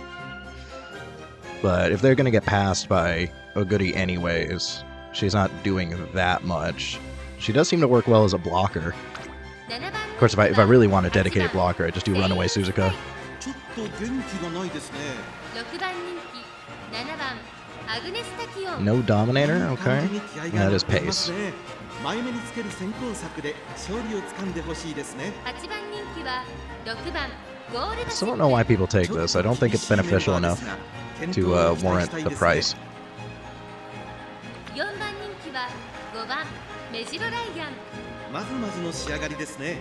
But if they're going to get passed by Oguri anyways, she's not doing that much. She does seem to work well as a blocker. Of course, if I really want a dedicated blocker, I just do Runaway Suzuka. ちょっと元気がないですね。 6番人気7番アグネスタキオン No Dominator? Okay. That is pace. 前目につける先行策で勝利をつかんでほしいですね。 8番人気は6番ゴール I ド still don't know why people take this. I don't think it's beneficial enough to warrant the price. 4番人気は5番メジロライアン まずまずの仕上がりですね。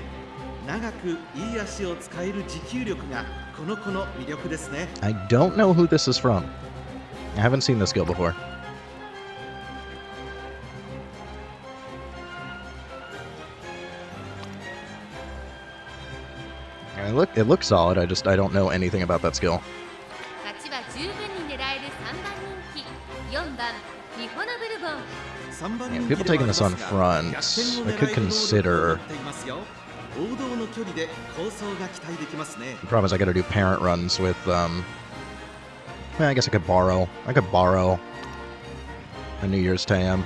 長くいい足を使える持久力がこの子の魅力ですね。 I don't know who this is from. I haven't seen this skill before. It looks solid. I don't know anything about that skill. 勝ちは十分に狙える3番人気4番ミホノブルボン 3番 Yeah, 人 people 気で taking はあり this ま on すが front, 逆転の I could 狙いの能力を consider. 持っていますよ。王道の距離で構想が期待できますね。 The problem is I gotta do parent runs with, well, I guess I could borrow a New Year's TM.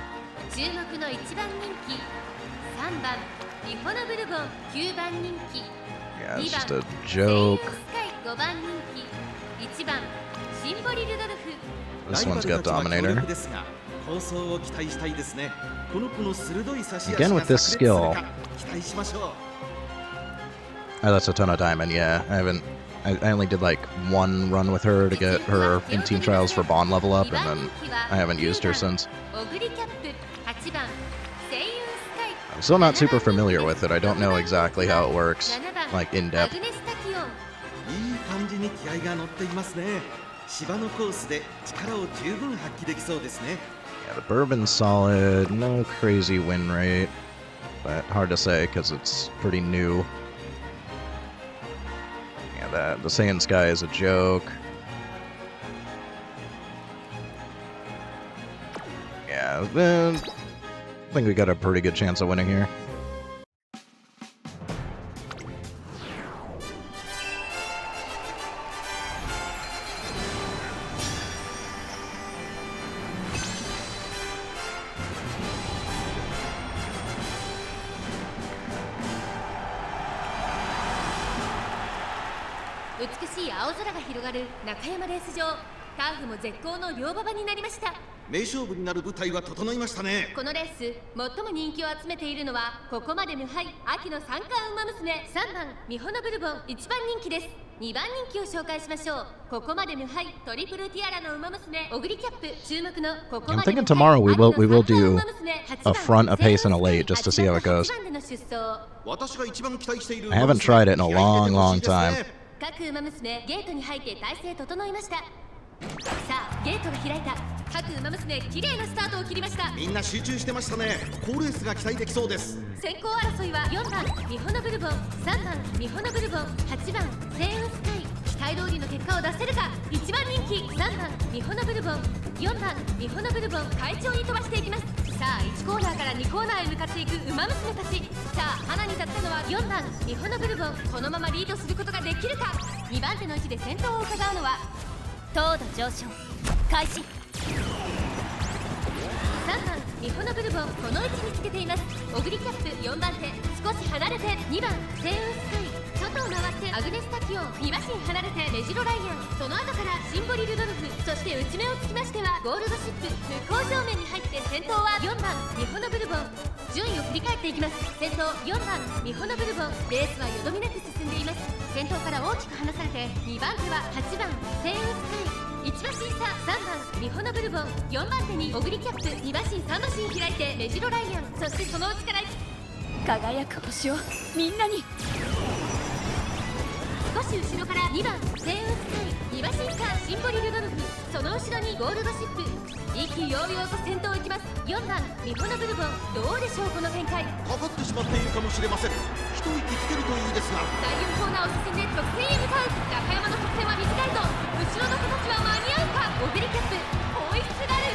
注目の1番人気3番ミホノブルボン9番人気 Yeah, it's 2 just 番 a セイウ joke. ンスカイ5番人気1番シンボリルドルフ This ライバ one's ル got たちは強 Dominator. 力ですが構想を期待したいですね。この子の鋭い差し足 Again が with 炸 this 裂する skill. か期待しましょう。 Oh, that's a ton of diamond. Yeah, I only did like one run with her to get her in team trials for bond level up, and then I haven't used her since. オグリキャップ8番セイウンスカイ I'm still not super familiar with it. I don't know exactly how it works, 7番 like in ア depth. グネスタキオンいい感じに気合が乗っていますね。芝のコースで力を十分発揮できそうですね。 Yeah, the Bourbon's solid. No crazy win rate, but hard to say because it's pretty new. Yeah, the Saiyan Sky is a joke. Yeah, I think we got a pretty good chance of winning here.美しい青空が広がる中山レース場ターフも絶好の両馬場になりました。名勝負になる舞台は整いましたね。このレース最も人気を集めているのはここまで無敗秋の三冠馬娘3番ミホノブルボン1番人気です。2番人気を紹介しましょう。ここまで無敗トリプルティアラの馬娘オグリキャップ注目のここま I'm で thinking 無敗 tomorrow we will do 秋の三冠馬娘 a front, a pace, and a late just to see how it goes. 8番での出走私が一番期待している I haven't tried it in a long, long time. 各馬娘ゲートに入って体勢整いました。さあゲートが開いた。各馬娘綺麗なスタートを切りました。みんな集中してましたね。好レースが期待できそうです。先行争いは4番ミホノブルボン3番ミホノブルボン8番セイウンスカイ期待通りの結果を出せるか。1番人気3番ミホノブルボン4番ミホノブルボン快調に飛ばしていきます。さあ1コーナーから2コーナーへ向かっていく馬娘たち。さあ花に立ったのは4番ミホノブルボンこのままリードすることができるか。2番手の位置で先頭を伺うのは糖度上昇開始。3番ミホノブルボンこの位置につけています。オグリキャップ4番手少し離れて2番セイウンスカイ外を回ってアグネスタキオン2馬身離れてメジロライアンその後からシンボリルドルフそして内目をつきましてはゴールドシップ向こう正面に入って先頭は4番ミホノブルボン順位を振り返っていきます。先頭4番ミホノブルボンレースはよどみなく進んでいます。先頭から大きく離されて2番手は8番セイウンスカイ1馬身差3番ミホノブルボン4番手にオグリキャップ2馬身3馬身開いてメジロライアンそしてその内から輝く星をみんなに。少し後ろから2番セイウンスカイ2馬身差シンボリルドルフその後ろにゴールドシップ意気揚々と先頭行きます。4番ミホノブルボンどうでしょうこの展開。かかってしまっているかもしれません。一息つけるといいですが。第4コーナーを進んで直線へ向かう。中山の直線は短いと後ろの子たちは間に合うか。オグリキャップ追いすがる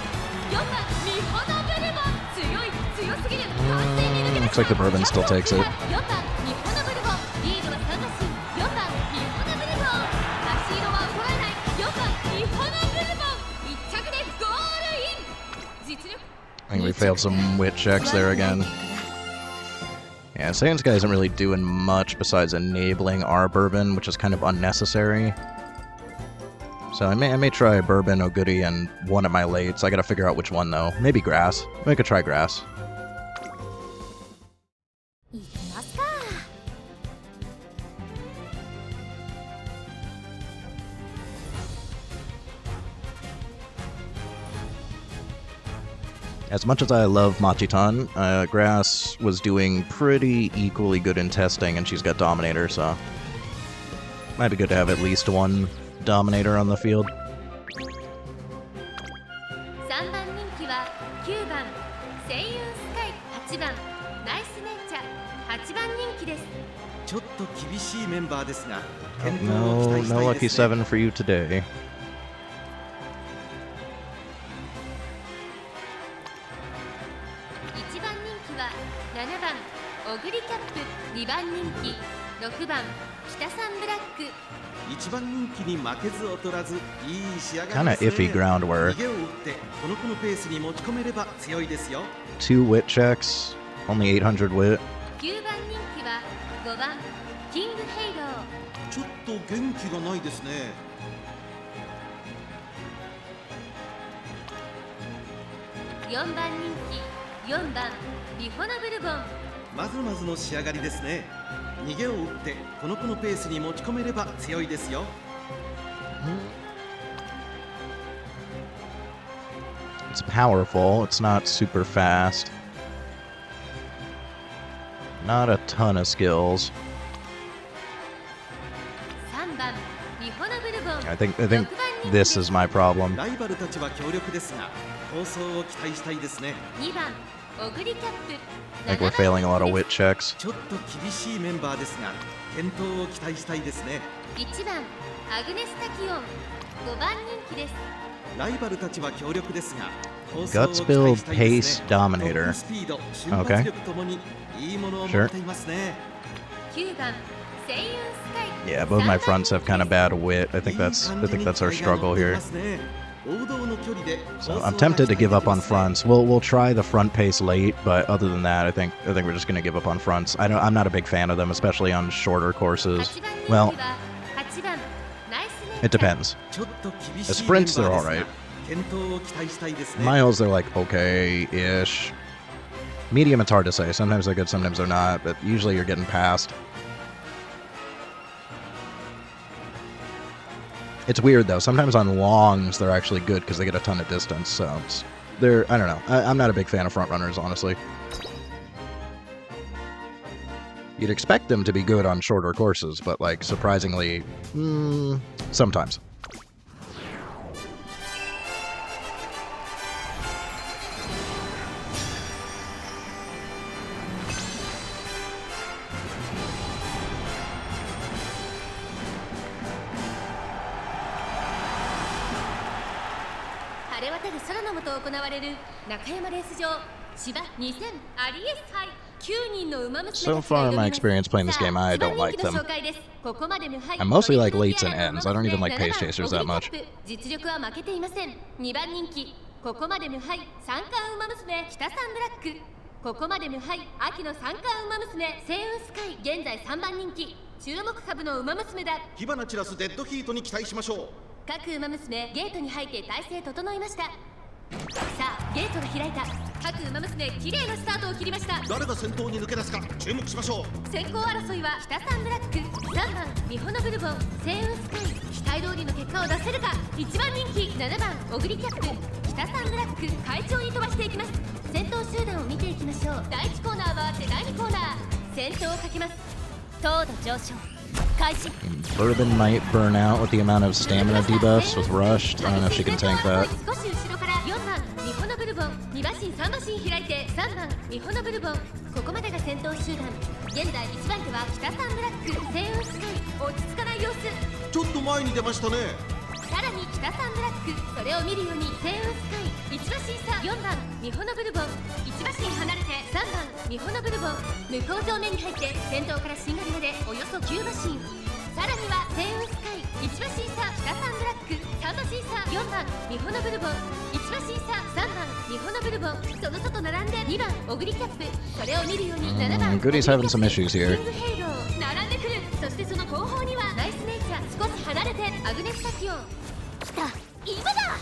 4番ミホノブルボン強い強すぎる完全に抜け出 Looks like the bourbon still takes it. 4番日本のブルボンリードは3馬身4番日本のブルボン足色は衰えない4番日本のブルボン1着でゴールイン実力 I think we failed some wit checks there again. Yeah, Saiyan's guy isn't really doing much besides enabling our bourbon, which is kind of unnecessary. So I may try bourbon, Oguri, and one of my lates. I gotta figure out which one though. Maybe grass. I could try grass. いきますか。 As much as I love Machitan, Grass was doing pretty equally good in testing, and she's got Dominator, so might be good to have at least one Dominator on the field. 3番人気は9番セイユンスカイ8番ナイスネイチャー8番人気ですちょっと厳しいメンバーですが、健闘を No, 期待した no い lucky ですね。 7 for you today. 1番人気は7番オグリキャップ2番人気6番北サンブラック1番人気に負けず劣らず、いい仕上がり Kinda ですね。 iffy groundwork. 逃げを打ってこの子のペースに持ち込めれば強いですよ。 2 wit checks, only 800 wit. 9番人気は5番キングヘイローちょっと元気がないですね。4番人気4番リフォナブルボンまずまずの仕上がりですね。逃げを打ってこの子のペースに持ち込めれば強いですよ。 It's powerful, it's not super fast. Not a ton of skills. 3番リフォナブルボン I think this is my problem. ライバルたちは強力ですが、構想を期待したいですね。2番オグリキャップ I think we're failing a lot of wit checks. ちょっと厳しいメンバーですが、健闘を期待したいですね。 1番アグネスタキオン5番人気ですライバルたちは強力ですが、構想を Guts 期 build, 待したいですね。 pace, dominator. トップスピード、瞬発力ともにいいものを持っていますね。 9番セイユンスカイ Yeah, both my fronts have kind of bad wit. I think that's our struggle here. So I'm tempted to give up on fronts. We'll try the front pace late, but other than that, I think we're just gonna give up on fronts. I'm not a big fan of them, especially on shorter courses. Well, 8番ナイスネ it depends. ちょっと厳し The い sprints メン they're バー all です right. が、健闘を期待したいですね。 Miles they're like okay-ish. Medium it's hard to say. Sometimes they're good, sometimes they're not. But usually you're getting past. It's weird though. Sometimes on longs they're actually good because they get a ton of distance. So I don't know. I'm not a big fan of front runners, honestly. You'd expect them to be good on shorter courses, but like surprisingly, sometimes. So far in my experience playing this game, I don't like them. I mostly like lates and ends. I don't even like pace chasers that much. 実力は負けていません2番人気ここまで無敗三冠馬娘北サンブラックここまで無敗秋の三冠馬娘セイウンスカイ現在3番人気注目株の馬娘だ火花散らすデッドヒートに期待しましょう。各馬娘ゲートに入って体勢整いましたさあゲートが開いた各馬娘綺麗なスタートを切りました誰が先頭に抜け出すか注目しましょう。先行争いは北サンブラック3番ミホノブルボンセイウンスカイ期待通りの結果を出せるか1番人気7番オグリキャップ北サンブラック快調に飛ばしていきます先頭集団を見ていきましょう第1コーナーは第2コーナー先頭をかけます糖度上昇開始 Bourbon might burn out with the amount of stamina debuffs with Rushed. I don't know if she can tank that. 少し後ろから4番ミホノブルボン2馬身3馬身開いて3番ミホノブルボンここまでが先頭集団現在1番手は北サンブラックセイウンスカイ落ち着かない様子ちょっと前に出ましたね。さらに北サンブラック、それを見るように星雲スカイ、1馬身差4番ミホノブルボン、1馬身離れて3番ミホノブルボン、向こう上面に入って先頭からしんがりまでおよそ9馬身、さらには星雲スカイ、1馬身差北サンブラック、3馬身差4番ミホノブルボン、1馬身差3番ミホノブルボン、その外並んで2番オグリキャップ、それを見るように7番 Goody's having some issues キ here. ングヘイロー並んでくる。そしてその後方にはナイスネイチャー、少し離れてアグネスタキオン、来た今だ。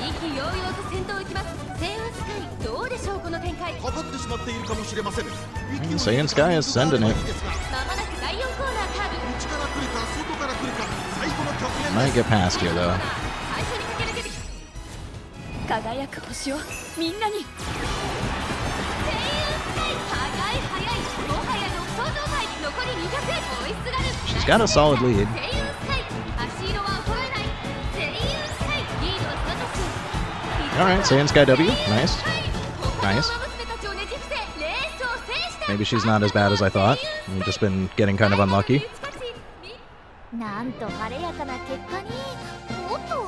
意気揚々と先頭を行きます星雲スカイ、どうでしょうこの展開。かかってしまっているかもしれません。 Saiyan Sky is sending it. まもなく第4コーナーカーブ、内から来るか外から来るか、最後の局面 Might で get past here though. 最初に駆け抜けてきた輝く星をみんなに。星雲スカイ、速い速い、もはや独走状態、残り200、追いすがる。 She's got a solid lead. 星雲スカイ、足色は衰えない。星雲スカイ、リードは3馬身。 Alright, Saiyan Sky W. Nice. Nice. Maybe she's not as bad as I thought. We've just been getting kind of unlucky. なんと晴れやかな結果に。おっと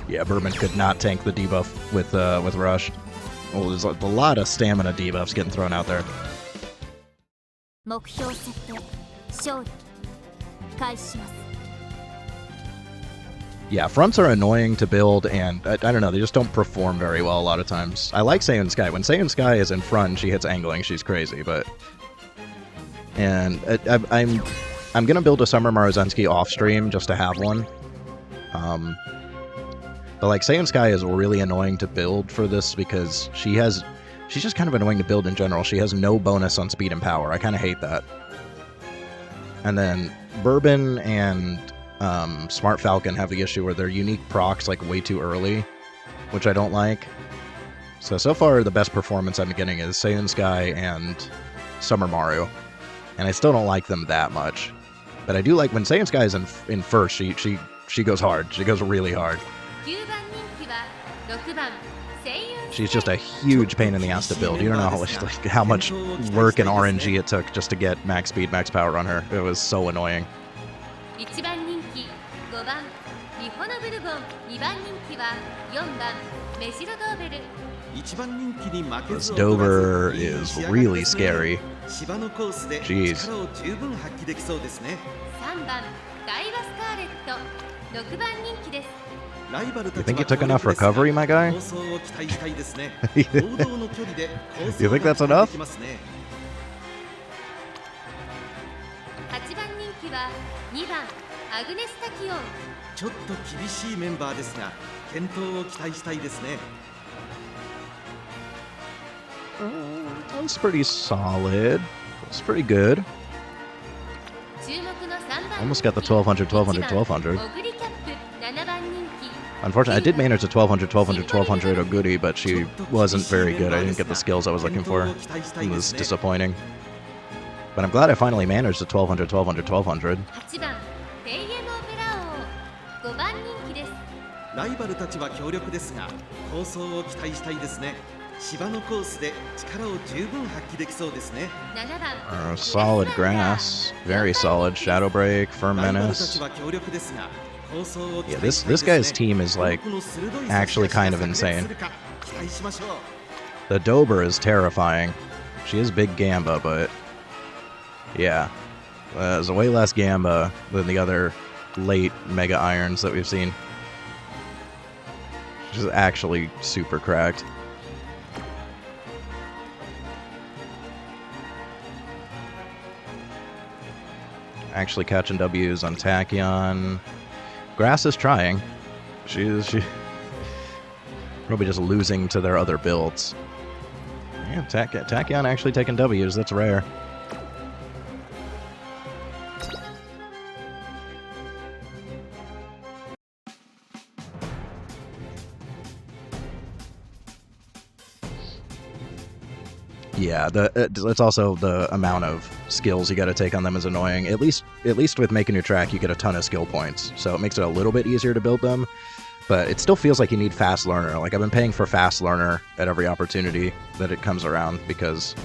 Yeah, Bourbon could not tank the debuff with Rush. Well, there's a lot of stamina debuffs getting thrown out there. 目標設定勝利開始します。 Yeah, fronts are annoying to build, and I don't know, they just don't perform very well a lot of times. I like Saiyan Sky. When Saiyan Sky is in front, she hits angling, she's crazy, but... And I'm gonna build a Summer Maruzensky off-stream just to have one. But like, Saiyan Sky is really annoying to build for this because she's just kind of annoying to build in general. She has no bonus on speed and power. I kind of hate that. And then Bourbon and... Smart Falcon have the issue where their unique procs like way too early, which I don't like. So far the best performance I'm getting is Saiyan Sky and Summer Mario, and I still don't like them that much. But I do like when Saiyan Sky is in first. She goes hard. She goes really hard. She's just a huge pain in the ass to build. You don't know how much work and RNG it took just to get max speed, max power on her. It was so annoying. 1番人気5番ミホノブルボン、2番人気は4番メジロドーベル。 1番人気に負け This ず Dober is really scary. 芝のコースで Jeez. 力を十分発揮できそうですね。 3番ダイワスカーレット、6番人気です。 ライバルた You ち think は you took enough recovery, my guy? 構想を期待したいですね。 You 堂々の距離で構想 think が that's 期待 enough? できますね。 8番人気は2番アグネスタキオン。 ちょっと厳しいメンバーですが健闘を期待したいですね。 That's pretty solid. That's pretty good. 注目の3番 Almost got the 1200, 1200, 1200. オグリキャップ、7番人気。 Unfortunately, I did manage the 1200, 1200, 1200 Oguri, but she wasn't very good. I didn't get the skills I was looking for. It was disappointing. But I'm glad I finally managed the 1200, 1200, 1200. 8番ペイエムオペラ王、5番人気です。 ライバルたちは強力ですが構想を期待したいですね。芝のコースで力を十分発揮できそうですね。 7番 Solid grass. Very solid. Shadow Break, Firm ライバルたち Menace. は強力ですが構想を期 Yeah, 待した this いですね。 guy's team is like この鋭い actually 差し kind of 出しが炸裂 insane. するか期待しましょう。 The Dober is terrifying. She is big Gamba, but yeah, there's way less Gamba than the other late Mega Irons that we've seen. She's actually super cracked. Actually catching W's on Tachyon. Grass is trying. She probably just losing to their other builds. Yeah, Tachyon actually taking W's. That's rare. Yeah, it's also the amount of skills you got to take on them is annoying. At least with making your track, you get a ton of skill points, so it makes it a little bit easier to build them. But it still feels like you need Fast Learner. Like, I've been paying for Fast Learner at every opportunity that it comes around because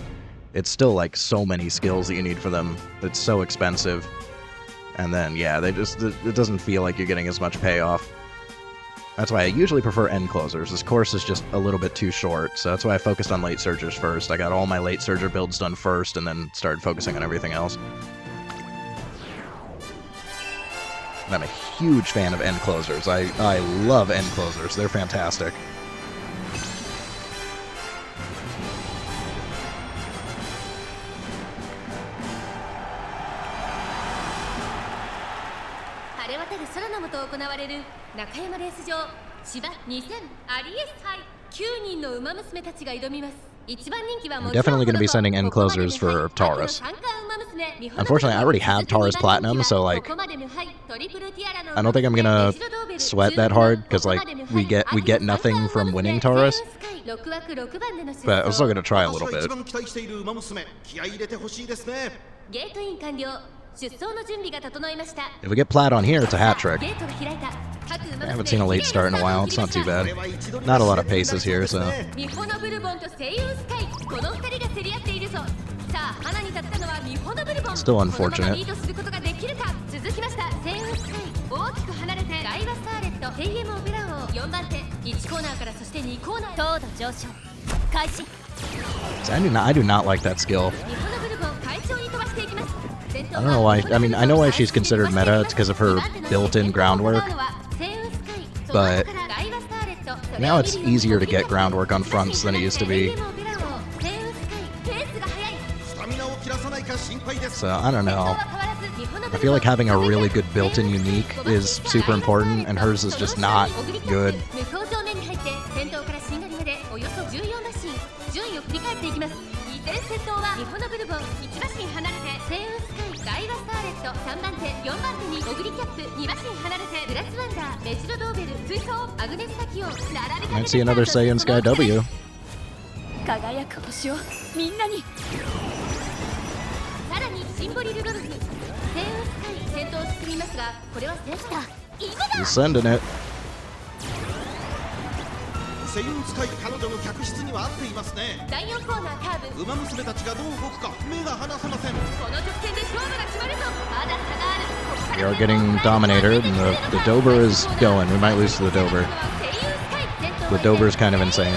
it's still like so many skills that you need for them. It's so expensive. And then, yeah, it doesn't feel like you're getting as much payoff. That's why I usually prefer end closers. This course is just a little bit too short, so that's why I focused on late surgers first. I got all my late surger builds done first, and then started focusing on everything else. And I'm a huge fan of end closers. I love end closers. They're fantastic. I'm definitely going to be sending end closers for Taurus. Unfortunately, I already have Taurus Platinum, so like, I don't think I'm going to sweat that hard, because like, we get nothing from winning Taurus. But I'm still going to try a little bit. If we get Plat on here, it's a hat trick. I haven't seen a late start in a while. It's not too bad. Not a lot of paces here, so. Still unfortunate. I do not like that skill. I don't know why. I mean, I know why she's considered meta. It's because of her built-in groundwork. But now it's easier to get groundwork on fronts than it used to be. So, I don't know. I feel like having a really good built-in unique is super important, and hers is just not good. Might see another Saiyan Sky W. He's sending it. We are getting dominated, and the Dober is going. We might lose to the Dober. The Dober is kind of insane.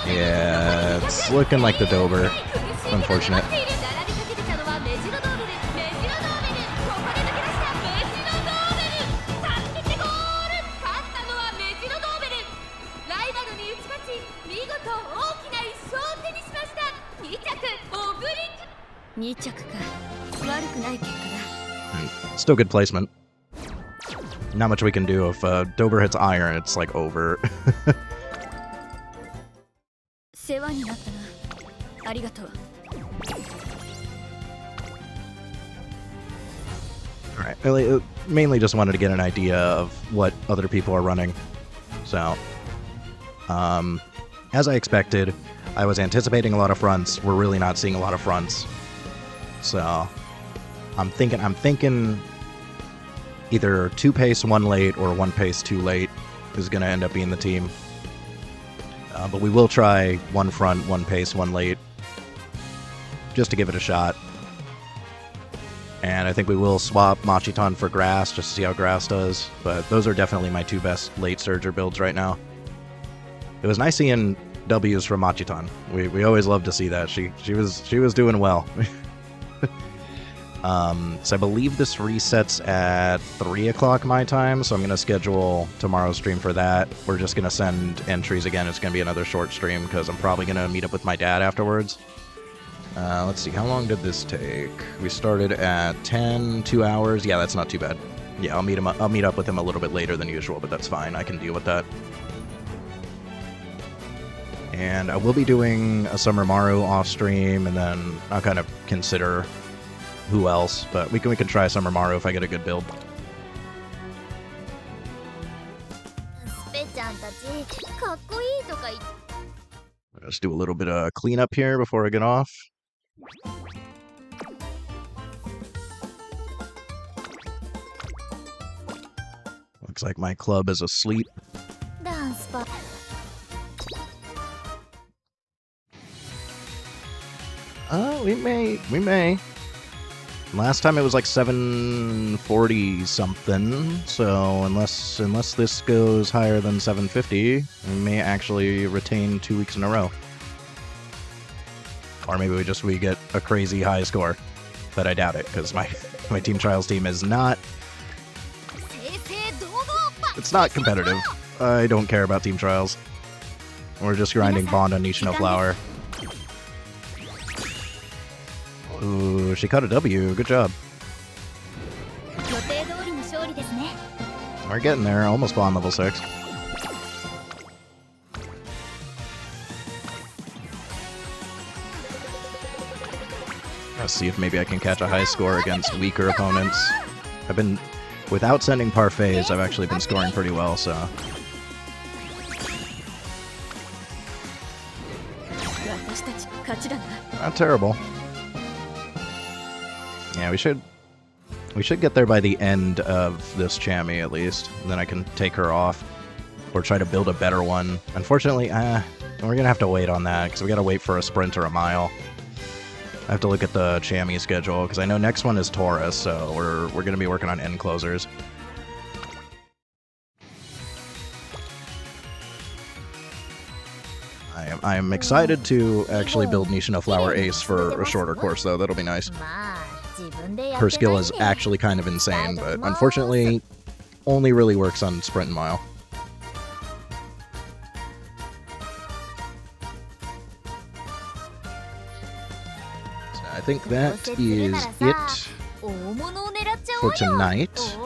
Yeah, it's looking like the Dober. Unfortunate. Still good placement. Not much we can do. If Dober hits iron, it's like over. Alright, really, mainly just wanted to get an idea of what other people are running. So, as I expected, I was anticipating a lot of fronts. We're really not seeing a lot of fronts. So, I'm thinking either 2 pace, 1 late, or 1 pace, 2 late is going to end up being the team. But we will try 1 front, 1 pace, 1 late, just to give it a shot. And I think we will swap Machiton for Grass, just to see how Grass does. But those are definitely my 2 best late Surger builds right now. It was nice seeing W's from Machiton. We always love to see that. She was doing well. So I believe this resets at 3 o'clock my time, so I'm going to schedule tomorrow's stream for that. We're just going to send entries again. It's going to be another short stream, because I'm probably going to meet up with my dad afterwards. Let's see, how long did this take? We started at 10, 2 hours. Yeah, that's not too bad. Yeah, I'll meet up with him a little bit later than usual, but that's fine. I can deal with that. And I will be doing a Summer Maru off stream, and then I'll kind of consider who else, but we can try Summer Maru if I get a good build. Let's do a little bit of cleanup here before I get off. Looks like my club is asleep. We may. Last time it was like 740 something, so unless this goes higher than 750, we may actually retain 2 weeks in a row. Or maybe we get a crazy high score, but I doubt it because my Team Trials team is not. It's not competitive. I don't care about Team Trials. We're just grinding Bond on Niche No Flower. Ooh, she caught a W. Good job. We're getting there. Almost Bond level 6. Let's see if maybe I can catch a high score against weaker opponents. Without sending parfaits, I've actually been scoring pretty well, so... Not terrible. Yeah, we should get there by the end of this Chami at least. And then I can take her off or try to build a better one. Unfortunately, we're gonna have to wait on that because we gotta wait for a sprint or a mile. I have to look at the Chami schedule because I know next one is Taurus, so we're gonna be working on end closers. I am excited to actually build Niche No Flower Ace for a shorter course though. That'll be nice. Her skill is actually kind of insane, but unfortunately only really works on sprint and mile. So I think that is it for tonight.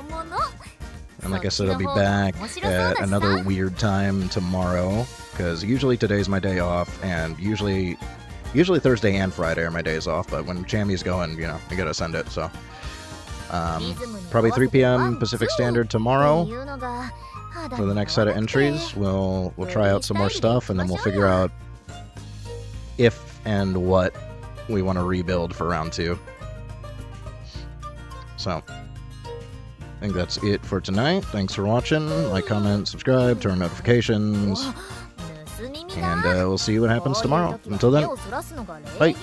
And like I said, I'll be back at another weird time tomorrow, because usually today's my day off, and usually Thursday and Friday are my days off, but when Chami's going, you know, I gotta send it, so. Probably 3 p.m. Pacific Standard tomorrow for the next set of entries. We'll try out some more stuff, and then we'll figure out if and what we want to rebuild for round 2. So, I think that's it for tonight. Thanks for watching. Like, comment, subscribe, turn notifications. And we'll see what happens tomorrow. Until then, bye.